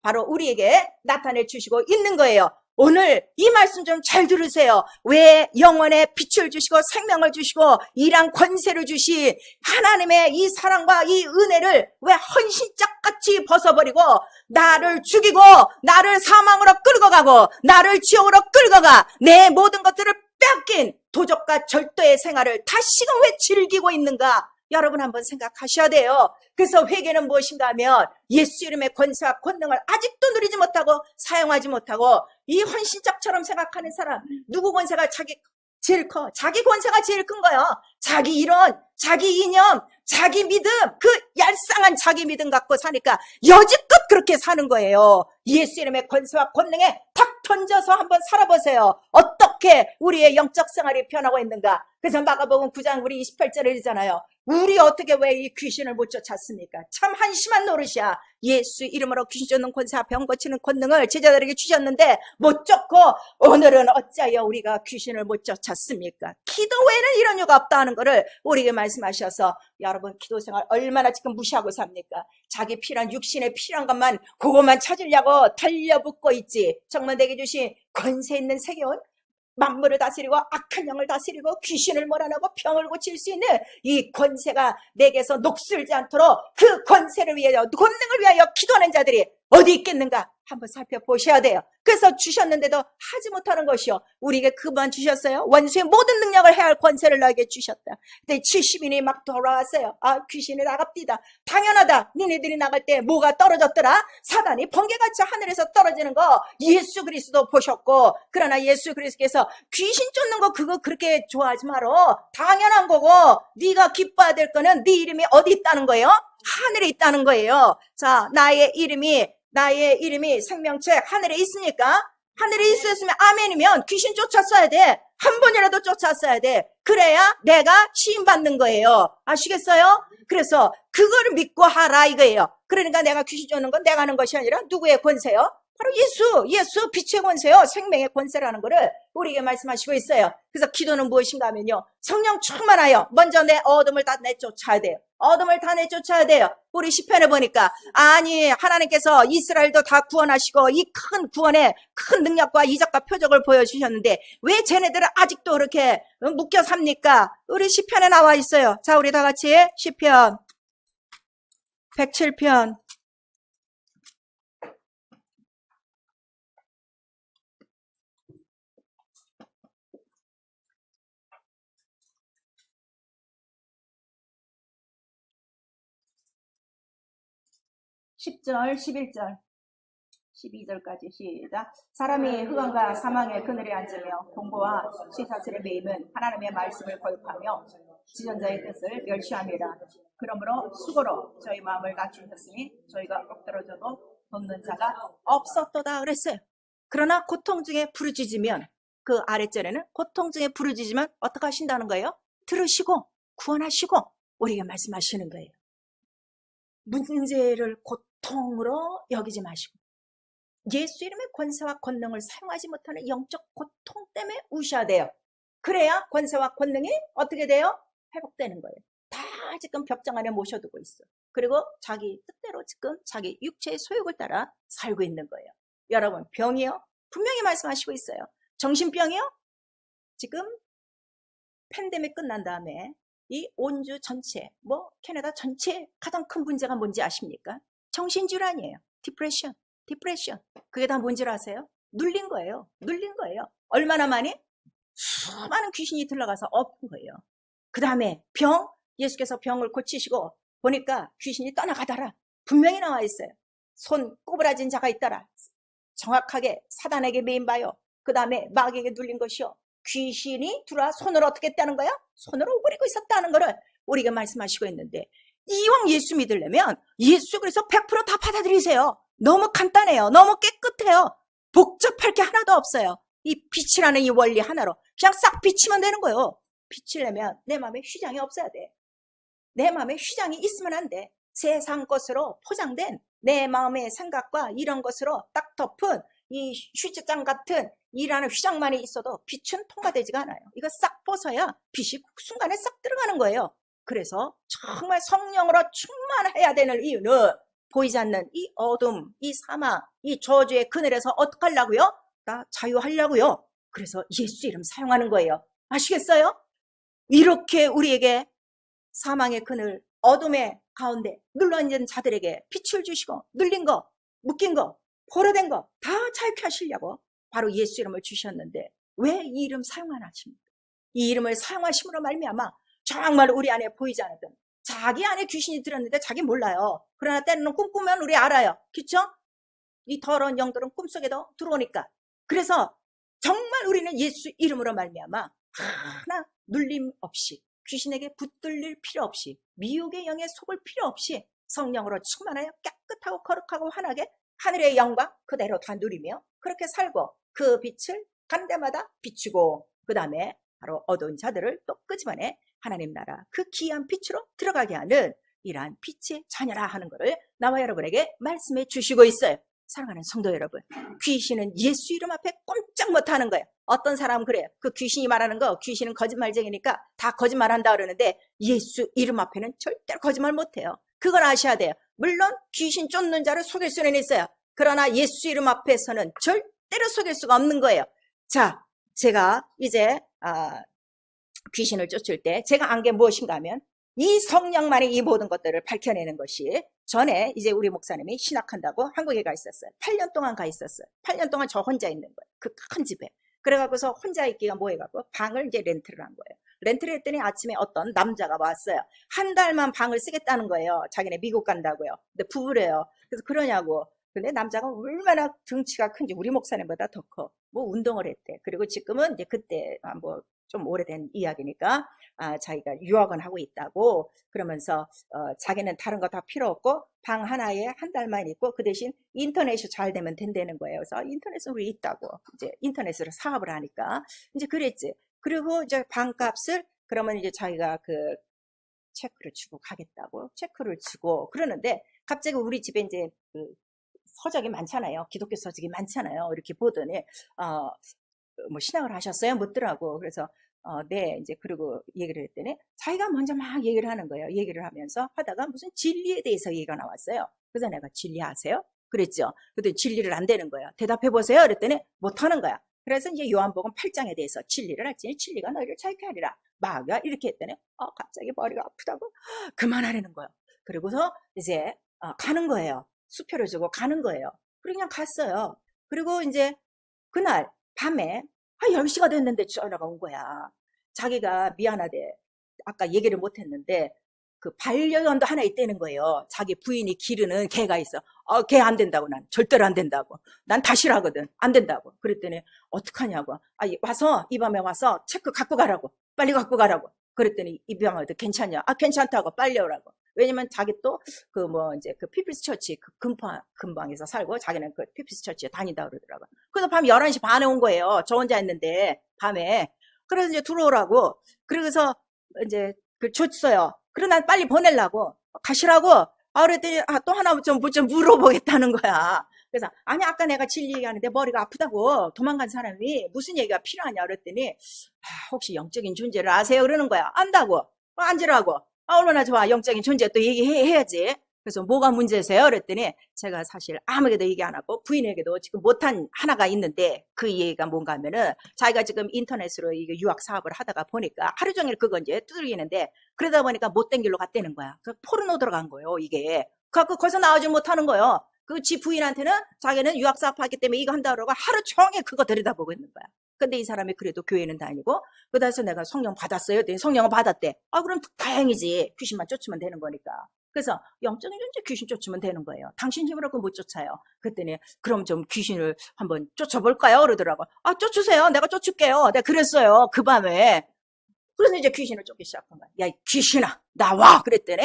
바로 우리에게 나타내 주시고 있는 거예요. 오늘 이 말씀 좀 잘 들으세요. 왜 영혼에 빛을 주시고 생명을 주시고 이랑 권세를 주신 하나님의 이 사랑과 이 은혜를 왜 헌신짝같이 벗어버리고 나를 죽이고 나를 사망으로 끌고 가고 나를 지옥으로 끌고 가 내 모든 것들을 뺏긴 도적과 절도의 생활을 다시금 왜 즐기고 있는가? 여러분 한번 생각하셔야 돼요. 그래서 회개는 무엇인가 하면 예수 이름의 권세와 권능을 아직도 누리지 못하고 사용하지 못하고 이 헌신짝처럼 생각하는 사람, 누구 권세가 제일 커? 자기 권세가 제일 큰 거예요. 자기 이론, 자기 이념, 자기 믿음, 그 얄쌍한 자기 믿음 갖고 사니까 여지껏 그렇게 사는 거예요. 예수 이름의 권세와 권능에 탁 던져서 한번 살아보세요. 어떻게 우리의 영적 생활이 변하고 있는가? 그래서 마가복음 9장 우리 28절에 이르잖아요. 우리 어떻게 왜 이 귀신을 못 쫓았습니까? 참 한심한 노릇이야. 예수 이름으로 귀신 쫓는 권세와 병 고치는 권능을 제자들에게 주셨는데 못 쫓고 오늘은 어찌하여 우리가 귀신을 못 쫓았습니까? 기도 외에는 이런 이유가 없다는 것을 우리에게 말씀하셔서 여러분 기도 생활 얼마나 지금 무시하고 삽니까? 자기 필요한 육신에 필요한 것만 그것만 찾으려고 달려붙고 있지. 정말 내게 주신 권세 있는 세계원 만물을 다스리고 악한 영을 다스리고 귀신을 몰아내고 병을 고칠 수 있는 이 권세가 내게서 녹슬지 않도록 그 권세를 위하여 권능을 위하여 기도하는 자들이 어디 있겠는가 한번 살펴보셔야 돼요. 그래서 주셨는데도 하지 못하는 것이요. 우리에게 그만 주셨어요. 원수의 모든 능력을 해야 할 권세를 너에게 주셨다. 근데 70인이 막 돌아왔어요. 아, 귀신이 나갑디다. 당연하다. 니네들이 나갈 때 뭐가 떨어졌더라? 사단이 번개같이 하늘에서 떨어지는 거 예수 그리스도 보셨고, 그러나 예수 그리스도께서 귀신 쫓는 거 그거 그렇게 좋아하지 말어. 당연한 거고 네가 기뻐해야 될 거는 네 이름이 어디 있다는 거예요? 하늘에 있다는 거예요. 자, 나의 이름이 생명책 하늘에 있으니까 하늘에 있었으면 아멘이면 귀신 쫓았어야 돼. 한 번이라도 쫓았어야 돼. 그래야 내가 시인받는 거예요. 아시겠어요? 그래서 그거를 믿고 하라 이거예요. 그러니까 내가 귀신 쫓는 건 내가 하는 것이 아니라 누구의 권세요? 바로 예수 빛의 권세요. 생명의 권세라는 거를 우리에게 말씀하시고 있어요. 그래서 기도는 무엇인가 하면요, 성령 충만하여 먼저 내 어둠을 다 내쫓아야 돼요. 어둠을 다 내쫓아야 돼요. 우리 시편에 보니까 아니 하나님께서 이스라엘도 다 구원하시고 이 큰 구원의 큰 능력과 이적과 표적을 보여주셨는데 왜 쟤네들은 아직도 그렇게 묶여 삽니까? 우리 시편에 나와 있어요. 자, 우리 다 같이 시편 107편 10절, 11절, 12절까지 시작. 사람이 흑암과 사망의 그늘에 앉으며 공고와 쇠사슬에 매임은 하나님의 말씀을 거역하며 지존자의 뜻을 멸시함이라. 그러므로 수고로 저희 마음을 낮추셨으니 저희가 엎드러져도 돕는 자가 없었도다 그랬어요. 그러나 고통 중에 부르짖으면, 그 아랫절에는 고통 중에 부르짖으면 어떻게 하신다는 거예요? 들으시고 구원하시고 우리에게 말씀하시는 거예요. 문제를 고통으로 여기지 마시고 예수 이름의 권세와 권능을 사용하지 못하는 영적 고통 때문에 우셔야 돼요. 그래야 권세와 권능이 어떻게 돼요? 회복되는 거예요. 다 지금 벽장 안에 모셔두고 있어. 그리고 자기 뜻대로 지금 자기 육체의 소욕을 따라 살고 있는 거예요. 여러분, 병이요? 분명히 말씀하시고 있어요. 정신병이요? 지금 팬데믹 끝난 다음에 이 온주 전체, 캐나다 전체 가장 큰 문제가 뭔지 아십니까? 정신질환이에요. 디프레션. 그게 다 뭔지 아세요? 눌린 거예요. 얼마나 많이? 수많은 귀신이 들어가서 엎은 거예요. 그 다음에 병, 예수께서 병을 고치시고 보니까 귀신이 떠나가더라. 분명히 나와 있어요. 손 꼬부라진 자가 있더라. 정확하게 사단에게 매인 바요. 그 다음에 마귀에게 눌린 것이요. 귀신이 들어와 손을 어떻게 했다는 거야? 손으로 오그리고 있었다는 거를 우리가 말씀하시고 있는데, 이왕 예수 믿으려면 예수 그래서 100% 받아들이세요. 너무 간단해요. 너무 깨끗해요. 복잡할 게 하나도 없어요. 이 빛이라는 이 원리 하나로 그냥 싹 비치면 되는 거예요. 비치려면 내 마음에 휘장이 없어야 돼. 내 마음에 휘장이 있으면 안 돼. 세상 것으로 포장된 내 마음의 생각과 이런 것으로 딱 덮은 이 휴지장 같은 이라는 휘장만이 있어도 빛은 통과되지가 않아요. 이거 싹 벗어야 빛이 순간에 싹 들어가는 거예요. 그래서 정말 성령으로 충만해야 되는 이유는 보이지 않는 이 어둠, 이 사망, 이 저주의 그늘에서 어떻게 하려고요? 다 자유하려고요. 그래서 예수 이름 사용하는 거예요. 아시겠어요? 이렇게 우리에게 사망의 그늘, 어둠의 가운데 눌러앉은 자들에게 빛을 주시고 눌린 거, 묶인 거, 포로된 거 다 자유케 하시려고 바로 예수 이름을 주셨는데 왜 이 이름 사용 안 하십니까? 이 이름을 사용하심으로 말미암아 정말 우리 안에 보이지 않았던 자기 안에 귀신이 들었는데 자기 몰라요. 그러나 때로는 꿈꾸면 우리 알아요. 그렇죠? 이 더러운 영들은 꿈속에도 들어오니까. 그래서 정말 우리는 예수 이름으로 말미암아 하나 눌림 없이 귀신에게 붙들릴 필요 없이 미혹의 영에 속을 필요 없이 성령으로 충만하여 깨끗하고 거룩하고 환하게 하늘의 영광 그대로 다 누리며 그렇게 살고 그 빛을 가는 데마다 비추고 그 다음에 바로 어두운 자들을 또 끄집어내 하나님 나라 그 귀한 빛으로 들어가게 하는 이러한 빛의 자녀라 하는 것을 나와 여러분에게 말씀해 주시고 있어요. 사랑하는 성도 여러분, 귀신은 예수 이름 앞에 꼼짝 못하는 거예요. 어떤 사람은 그래요. 그 귀신이 말하는 거 귀신은 거짓말쟁이니까 다 거짓말한다 그러는데 예수 이름 앞에는 절대로 거짓말 못해요. 그걸 아셔야 돼요. 물론 귀신 쫓는 자를 속일 수는 있어요. 그러나 예수 이름 앞에서는 절대로 속일 수가 없는 거예요. 자, 제가 이제 귀신을 쫓을 때 제가 안 게 무엇인가 하면 이 성령만이 이 모든 것들을 밝혀내는 것이 전에 이제 우리 목사님이 신학한다고 한국에 가 있었어요. 8년 동안 가 있었어요. 8년 동안 저 혼자 있는 거예요. 그 큰 집에. 그래갖고서 혼자 있기가 뭐해갖고 방을 이제 렌트를 한 거예요. 렌트를 했더니 아침에 어떤 남자가 왔어요. 한 달만 방을 쓰겠다는 거예요. 자기네 미국 간다고요. 근데 부부래요. 그래서 그러냐고. 근데 남자가 얼마나 등치가 큰지 우리 목사님보다 더 커. 뭐 운동을 했대. 그리고 지금은 이제 그때 뭐 좀 오래된 이야기니까 자기가 유학은 하고 있다고 그러면서 자기는 다른 거 다 필요 없고 방 하나에 한 달만 있고 그 대신 인터넷이 잘 되면 된다는 거예요. 그래서 인터넷으로 있다고 이제 인터넷으로 사업을 하니까 이제 그랬지. 그리고 이제 방값을 그러면 이제 자기가 그 체크를 주고 가겠다고 체크를 주고 그러는데 갑자기 우리 집에 이제 그 서적이 많잖아요. 기독교 서적이 많잖아요. 이렇게 보더니 뭐 신학을 하셨어요? 묻더라고. 그래서 네 이제 그리고 얘기를 했더니 자기가 먼저 막 얘기를 하는 거예요. 얘기를 하면서 하다가 무슨 진리에 대해서 얘기가 나왔어요. 그래서 내가 진리 아세요? 그랬죠. 그랬더니 진리를 안 되는 거예요. 대답해 보세요. 그랬더니 못 하는 거야. 그래서 이제 요한복음 8장에 대해서 진리를 할지니 진리가 너희를 자유케 하리라. 마귀가 이렇게 했더니 갑자기 머리가 아프다고 그만하라는 거예요. 그리고서 이제 가는 거예요. 수표를 주고 가는 거예요. 그리고 그냥 갔어요. 그리고 이제 그날 밤에 10시가 됐는데 전화가 온 거야. 자기가 미안하대. 아까 얘기를 못했는데 그 반려견도 하나 있다는 거예요. 자기 부인이 기르는 개가 있어. 걔 안 된다고. 난 절대로 안 된다고. 난 다시라거든. 안 된다고. 그랬더니 어떡하냐고. 와서 이 밤에 와서 체크 갖고 가라고. 빨리 갖고 가라고. 그랬더니 이 병아도 괜찮냐? 괜찮다고. 빨리 오라고. 왜냐면 자기 또 그 뭐 이제 그 피플스 처치 그 근방에서 살고 자기는 그 피플스 처치에 다닌다 그러더라고. 그래서 밤 11시 반에 온 거예요. 저 혼자 있는데 밤에. 그래서 이제 들어오라고. 그래서 이제 그 줬어요. 그래서 난 빨리 보내려고 가시라고. 그랬더니 또 하나 좀 물어보겠다는 거야. 그래서 아니 아까 내가 진리 얘기하는데 머리가 아프다고 도망간 사람이 무슨 얘기가 필요하냐 그랬더니 혹시 영적인 존재를 아세요? 그러는 거야. 안다고. 앉으라고. 얼마나 좋아. 영적인 존재 또 얘기해야지. 그래서 뭐가 문제세요? 그랬더니 제가 사실 아무에게도 얘기 안 하고 부인에게도 지금 못한 하나가 있는데 그 얘기가 뭔가 하면은 자기가 지금 인터넷으로 이게 유학 사업을 하다가 보니까 하루 종일 그거 이제 두들기는데 그러다 보니까 못된 길로 갔다는 거야. 그 포르노 들어간 거예요, 이게. 그래갖고 거기서 나오지 못하는 거예요. 그 지 부인한테는 자기는 유학 사업 하기 때문에 이거 한다 그러고 하루 종일 그거 들여다보고 있는 거야. 근데 이 사람이 그래도 교회는 다니고 그래서 내가 성령 받았어요. 성령을 받았대. 그럼 다행이지. 귀신만 쫓으면 되는 거니까. 그래서 영적인 존재 귀신 쫓으면 되는 거예요. 당신 힘으로 그거 못 쫓아요. 그랬더니 그럼 좀 귀신을 한번 쫓아볼까요? 그러더라고. 쫓으세요. 내가 쫓을게요. 내가 그랬어요. 그 밤에. 그래서 이제 귀신을 쫓기 시작한 거야. 야, 이 귀신아, 나와! 그랬더니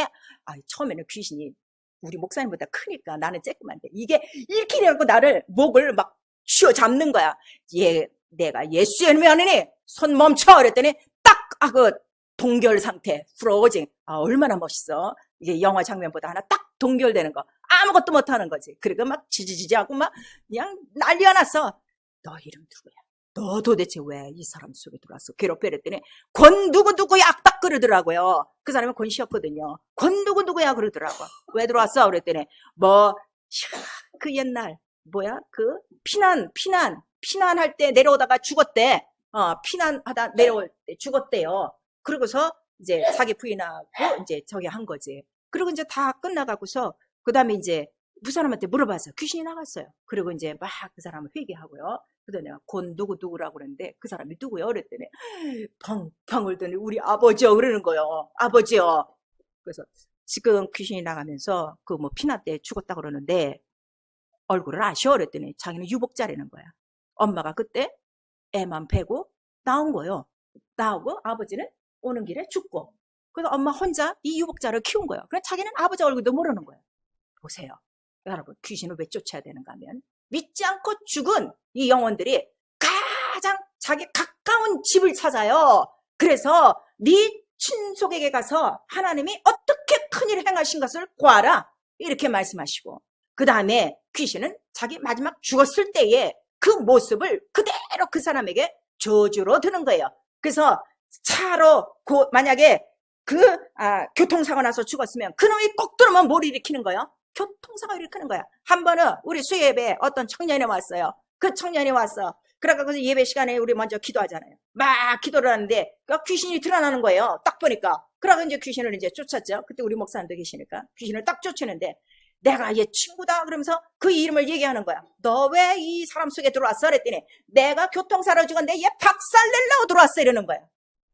처음에는 귀신이 우리 목사님보다 크니까 나는 쬐끔한데 이게 이렇게 돼갖고 나를 목을 막 쥐어 잡는 거야. 내가 예수의 이름이 아니니 손 멈춰! 그랬더니 딱 그 동결 상태, 프로징. 얼마나 멋있어. 이게 영화 장면보다 하나 딱 동결되는 거. 아무것도 못하는 거지. 그리고 막 지지지지하고 막 그냥 난리가 났어. 너 이름 누구야? 너 도대체 왜 이 사람 속에 들어왔어? 괴롭혀 그랬더니 권 누구야 딱 그러더라고요. 그 사람은 권 씨였거든요. 권 누구야 그러더라고. 왜 들어왔어? 그랬더니 그 옛날 피난할 때 내려오다가 죽었대. 피난하다 내려올 때 죽었대요. 그러고서 이제 자기 부인하고 이제 저기 한 거지. 그리고 이제 다 끝나가고서 그 다음에 이제 그 사람한테 물어봤어요. 귀신이 나갔어요. 그리고 이제 막 그 사람을 회개하고요. 그러더니 내가 곧 누구라고 그랬는데 그 사람이 누구요? 그랬더니 펑펑 울더니 우리 아버지요 그러는 거예요. 아버지요. 그래서 지금 귀신이 나가면서 그 뭐 피난 때 죽었다 그러는데 얼굴을 아셔? 그랬더니 자기는 유복자라는 거야. 엄마가 그때 애만 패고 나온 거예요. 나오고 아버지는 오는 길에 죽고. 그래서 엄마 혼자 이 유복자를 키운 거예요. 그래서 자기는 아버지 얼굴도 모르는 거예요. 보세요. 여러분, 귀신을 왜 쫓아야 되는가 하면 믿지 않고 죽은 이 영혼들이 가장 자기 가까운 집을 찾아요. 그래서 네 친속에게 가서 하나님이 어떻게 큰일을 행하신 것을 구하라 이렇게 말씀하시고, 그 다음에 귀신은 자기 마지막 죽었을 때의 그 모습을 그대로 그 사람에게 저주로 드는 거예요. 그래서 차로 만약에 교통사고 나서 죽었으면 그놈이 꼭 들어오면 뭘 일으키는 거예요? 교통사고 일으키는 거야. 한 번은 우리 수예배에 어떤 청년이 왔어요. 그 청년이 왔어. 그래가지고 예배 시간에 우리 먼저 기도하잖아요. 막 기도를 하는데 귀신이 드러나는 거예요. 딱 보니까. 그러고 이제 귀신을 이제 쫓았죠. 그때 우리 목사님도 계시니까 귀신을 딱 쫓으는데 내가 얘 친구다 그러면서 그 이름을 얘기하는 거야. 너 왜 이 사람 속에 들어왔어? 그랬더니 내가 교통사고로 죽었는데 얘 박살내려고 들어왔어 이러는 거야.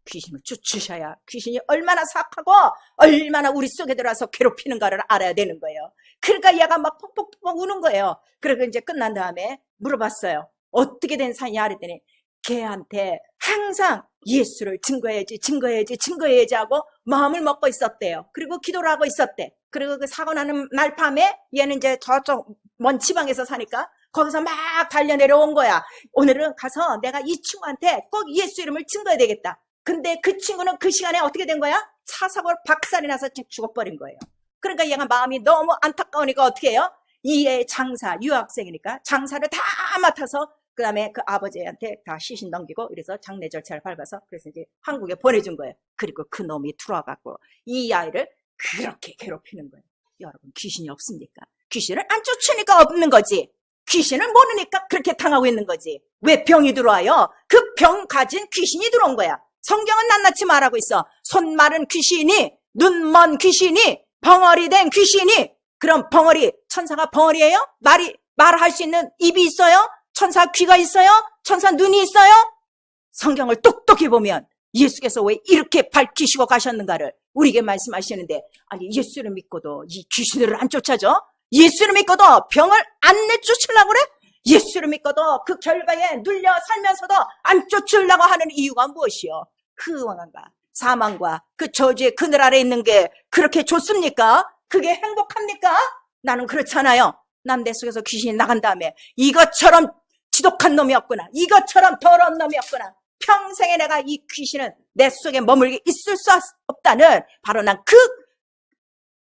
귀신을 쫓으셔야 귀신이 얼마나 사악하고 얼마나 우리 속에 들어와서 괴롭히는가를 알아야 되는 거예요. 그러니까 얘가 막 펑펑펑 우는 거예요. 그리고 이제 끝난 다음에 물어봤어요. 어떻게 된 사이냐 그랬더니 걔한테 항상 예수를 증거해야지 하고 마음을 먹고 있었대요. 그리고 기도를 하고 있었대. 그리고 그 사고 나는 날 밤에 얘는 이제 저쪽 먼 지방에서 사니까 거기서 막 달려 내려온 거야. 오늘은 가서 내가 이 친구한테 꼭 예수 이름을 증거해야 되겠다. 근데 그 친구는 그 시간에 어떻게 된 거야? 차 사고로 박살이 나서 죽어버린 거예요. 그러니까 얘가 마음이 너무 안타까우니까 어떻게 해요? 이의 장사, 유학생이니까 장사를 다 맡아서 그 다음에 그 아버지한테 다 시신 넘기고 이래서 장례 절차를 밟아서 그래서 이제 한국에 보내준 거예요. 그리고 그 놈이 들어와갖고 이 아이를 그렇게 괴롭히는 거예요. 여러분, 귀신이 없습니까? 귀신을 안 쫓으니까 없는 거지. 귀신을 모르니까 그렇게 당하고 있는 거지. 왜 병이 들어와요? 그 병 가진 귀신이 들어온 거야. 성경은 낱낱이 말하고 있어. 손 마른 귀신이, 눈 먼 귀신이, 벙어리 된 귀신이. 그럼 벙어리, 천사가 벙어리예요? 말할 수 있는 입이 있어요? 천사 귀가 있어요? 천사 눈이 있어요? 성경을 똑똑히 보면 예수께서 왜 이렇게 밝히시고 가셨는가를 우리에게 말씀하시는데, 아니 예수를 믿고도 이 귀신들을 안 쫓아줘? 예수를 믿고도 병을 안 내쫓으려고 그래? 예수를 믿고도 그 결과에 눌려 살면서도 안 쫓으려고 하는 이유가 무엇이요? 그 원한과 사망과 그 저주의 그늘 아래 있는 게 그렇게 좋습니까? 그게 행복합니까? 나는 그렇잖아요. 난 내 속에서 귀신이 나간 다음에 이것처럼 지독한 놈이 없구나, 이것처럼 더러운 놈이 없구나, 평생에 내가 이 귀신은 내 속에 머물게 있을 수 없다는 바로 난 그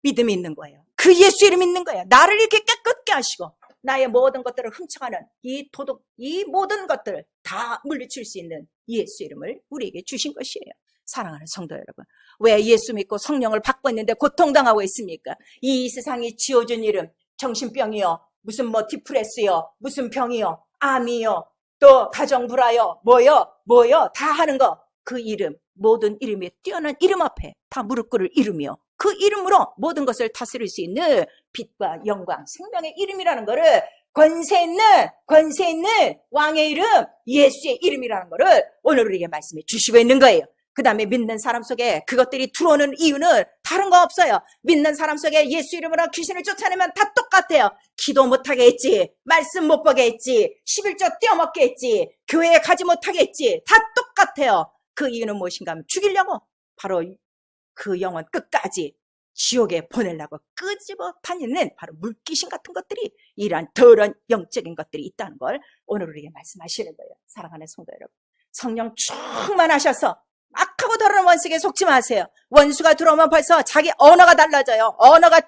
믿음이 있는 거예요. 그 예수 이름이 있는 거예요. 나를 이렇게 깨끗게 하시고 나의 모든 것들을 훔쳐가는 이 도둑, 이 모든 것들을 다 물리칠 수 있는 예수 이름을 우리에게 주신 것이에요. 사랑하는 성도 여러분, 왜 예수 믿고 성령을 받고 있는데 고통당하고 있습니까? 이 세상이 지어준 이름, 정신병이요, 무슨 뭐 디프레스요, 무슨 병이요, 암이요, 또 가정불화요, 뭐요 다 하는 거, 그 이름, 모든 이름에 뛰어난 이름 앞에 다 무릎 꿇을 이름이요, 그 이름으로 모든 것을 다스릴 수 있는 빛과 영광, 생명의 이름이라는 거를, 권세 있는 왕의 이름, 예수의 이름이라는 거를 오늘 우리에게 말씀해 주시고 있는 거예요. 그 다음에 믿는 사람 속에 그것들이 들어오는 이유는 다른 거 없어요. 믿는 사람 속에 예수 이름으로 귀신을 쫓아내면 다 똑같아요. 기도 못하게 했지, 말씀 못 보게 했지, 11조 떼어먹게 했지, 교회에 가지 못하게 했지, 다 똑같아요. 그 이유는 무엇인가 하면 죽이려고, 바로 그 영혼 끝까지 지옥에 보내려고 끄집어 다니는 바로 물귀신 같은 것들이, 이러한 더러운 영적인 것들이 있다는 걸 오늘 우리에게 말씀하시는 거예요. 사랑하는 성도 여러분, 성령 충만하셔서 악하고 더러운 원수에게 속지 마세요. 원수가 들어오면 벌써 자기 언어가 달라져요. 언어가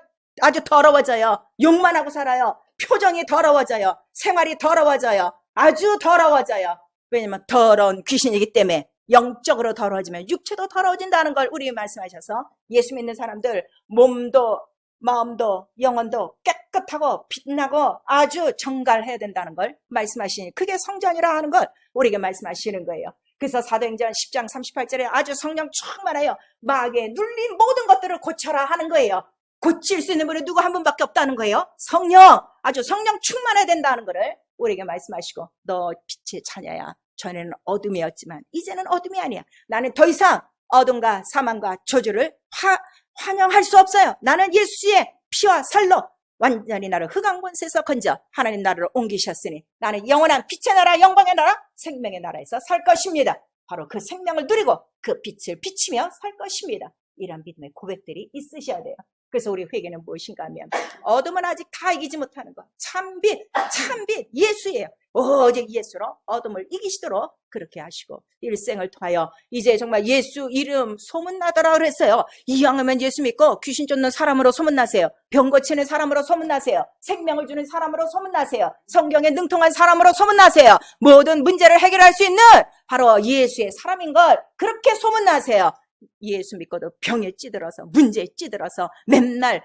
아주 더러워져요. 욕만 하고 살아요. 표정이 더러워져요. 생활이 더러워져요. 아주 더러워져요. 왜냐면 더러운 귀신이기 때문에. 영적으로 더러워지면 육체도 더러워진다는 걸 우리 말씀하셔서 예수 믿는 사람들 몸도 마음도 영혼도 깨끗 깨끗하고 빛나고 아주 정갈해야 된다는 걸 말씀하시니 그게 성전이라 하는 걸 우리에게 말씀하시는 거예요. 그래서 사도행전 10장 38절에 아주 성령 충만하여 마귀에 눌린 모든 것들을 고쳐라 하는 거예요. 고칠 수 있는 분이 누구 한 분밖에 없다는 거예요. 성령, 아주 성령 충만해야 된다는 거를 우리에게 말씀하시고 너 빛의 자녀야. 전에는 어둠이었지만 이제는 어둠이 아니야. 나는 더 이상 어둠과 사망과 저주를 환영할 수 없어요. 나는 예수의 피와 살로 완전히 나를 흑암 권세에서 건져 하나님 나라를 옮기셨으니 나는 영원한 빛의 나라, 영광의 나라, 생명의 나라에서 살 것입니다. 바로 그 생명을 누리고 그 빛을 비치며 살 것입니다. 이런 믿음의 고백들이 있으셔야 돼요. 그래서 우리 회개는 무엇인가 하면 어둠은 아직 다 이기지 못하는 것. 참빛 예수예요. 오직 예수로 어둠을 이기시도록 그렇게 하시고 일생을 통하여 이제 정말 예수 이름 소문나더라 그랬어요. 이왕이면 예수 믿고 귀신 쫓는 사람으로 소문나세요. 병 고치는 사람으로 소문나세요. 생명을 주는 사람으로 소문나세요. 성경에 능통한 사람으로 소문나세요. 모든 문제를 해결할 수 있는 바로 예수의 사람인 걸 그렇게 소문나세요. 예수 믿고도 병에 찌들어서 문제에 찌들어서 맨날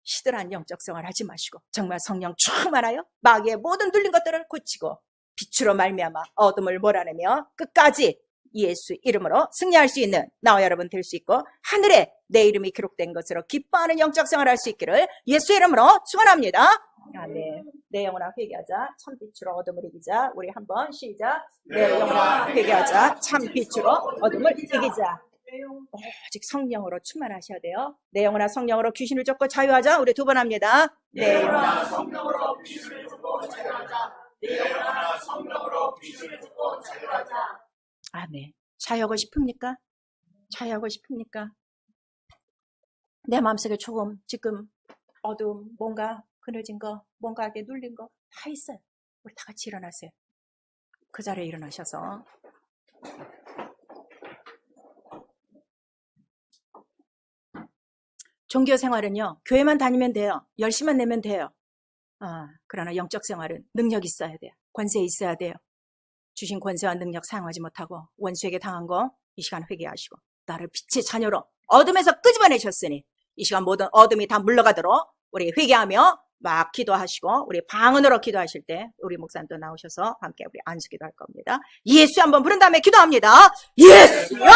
시들한 영적 생활 하지 마시고 정말 성령 충만하여 마귀의 모든 눌린 것들을 고치고 빛으로 말미암아 어둠을 몰아내며 끝까지 예수 이름으로 승리할 수 있는 나와 여러분 될 수 있고 하늘에 내 이름이 기록된 것으로 기뻐하는 영적 생활을 할 수 있기를 예수 이름으로 축원합니다. 아멘. 내 영혼아 회개하자 참빛으로 어둠을 이기자. 우리 한번 시작. 내 영혼아 회개하자 참빛으로 어둠을 이기자. 오직 성령으로 충만하셔야 돼요. 내 영혼아 성령으로 귀신을 쫓고 자유하자. 우리 두 번 합니다. 내 영혼아 성령으로 귀신을 쫓고 자유하자. 내 영혼아 성령으로 귀신을 쫓고 자유하자. 아멘. 자유하고 싶습니까? 자유하고 싶습니까? 내 마음속에 조금 지금 어둠, 뭔가 그늘진 거, 뭔가 이렇게 눌린 거 다 있어요. 우리 다 같이 일어나세요. 그 자리에 일어나셔서 종교 생활은요, 교회만 다니면 돼요. 열심만 내면 돼요. 그러나 영적 생활은 능력 있어야 돼요. 권세 있어야 돼요. 주신 권세와 능력 사용하지 못하고 원수에게 당한 거 이 시간 회개하시고 나를 빛의 자녀로 어둠에서 끄집어내셨으니 이 시간 모든 어둠이 다 물러가도록 우리 회개하며 막 기도하시고 우리 방언으로 기도하실 때 우리 목사님도 나오셔서 함께 우리 안수기도 할 겁니다. 예수 한번 부른 다음에 기도합니다. 예수여!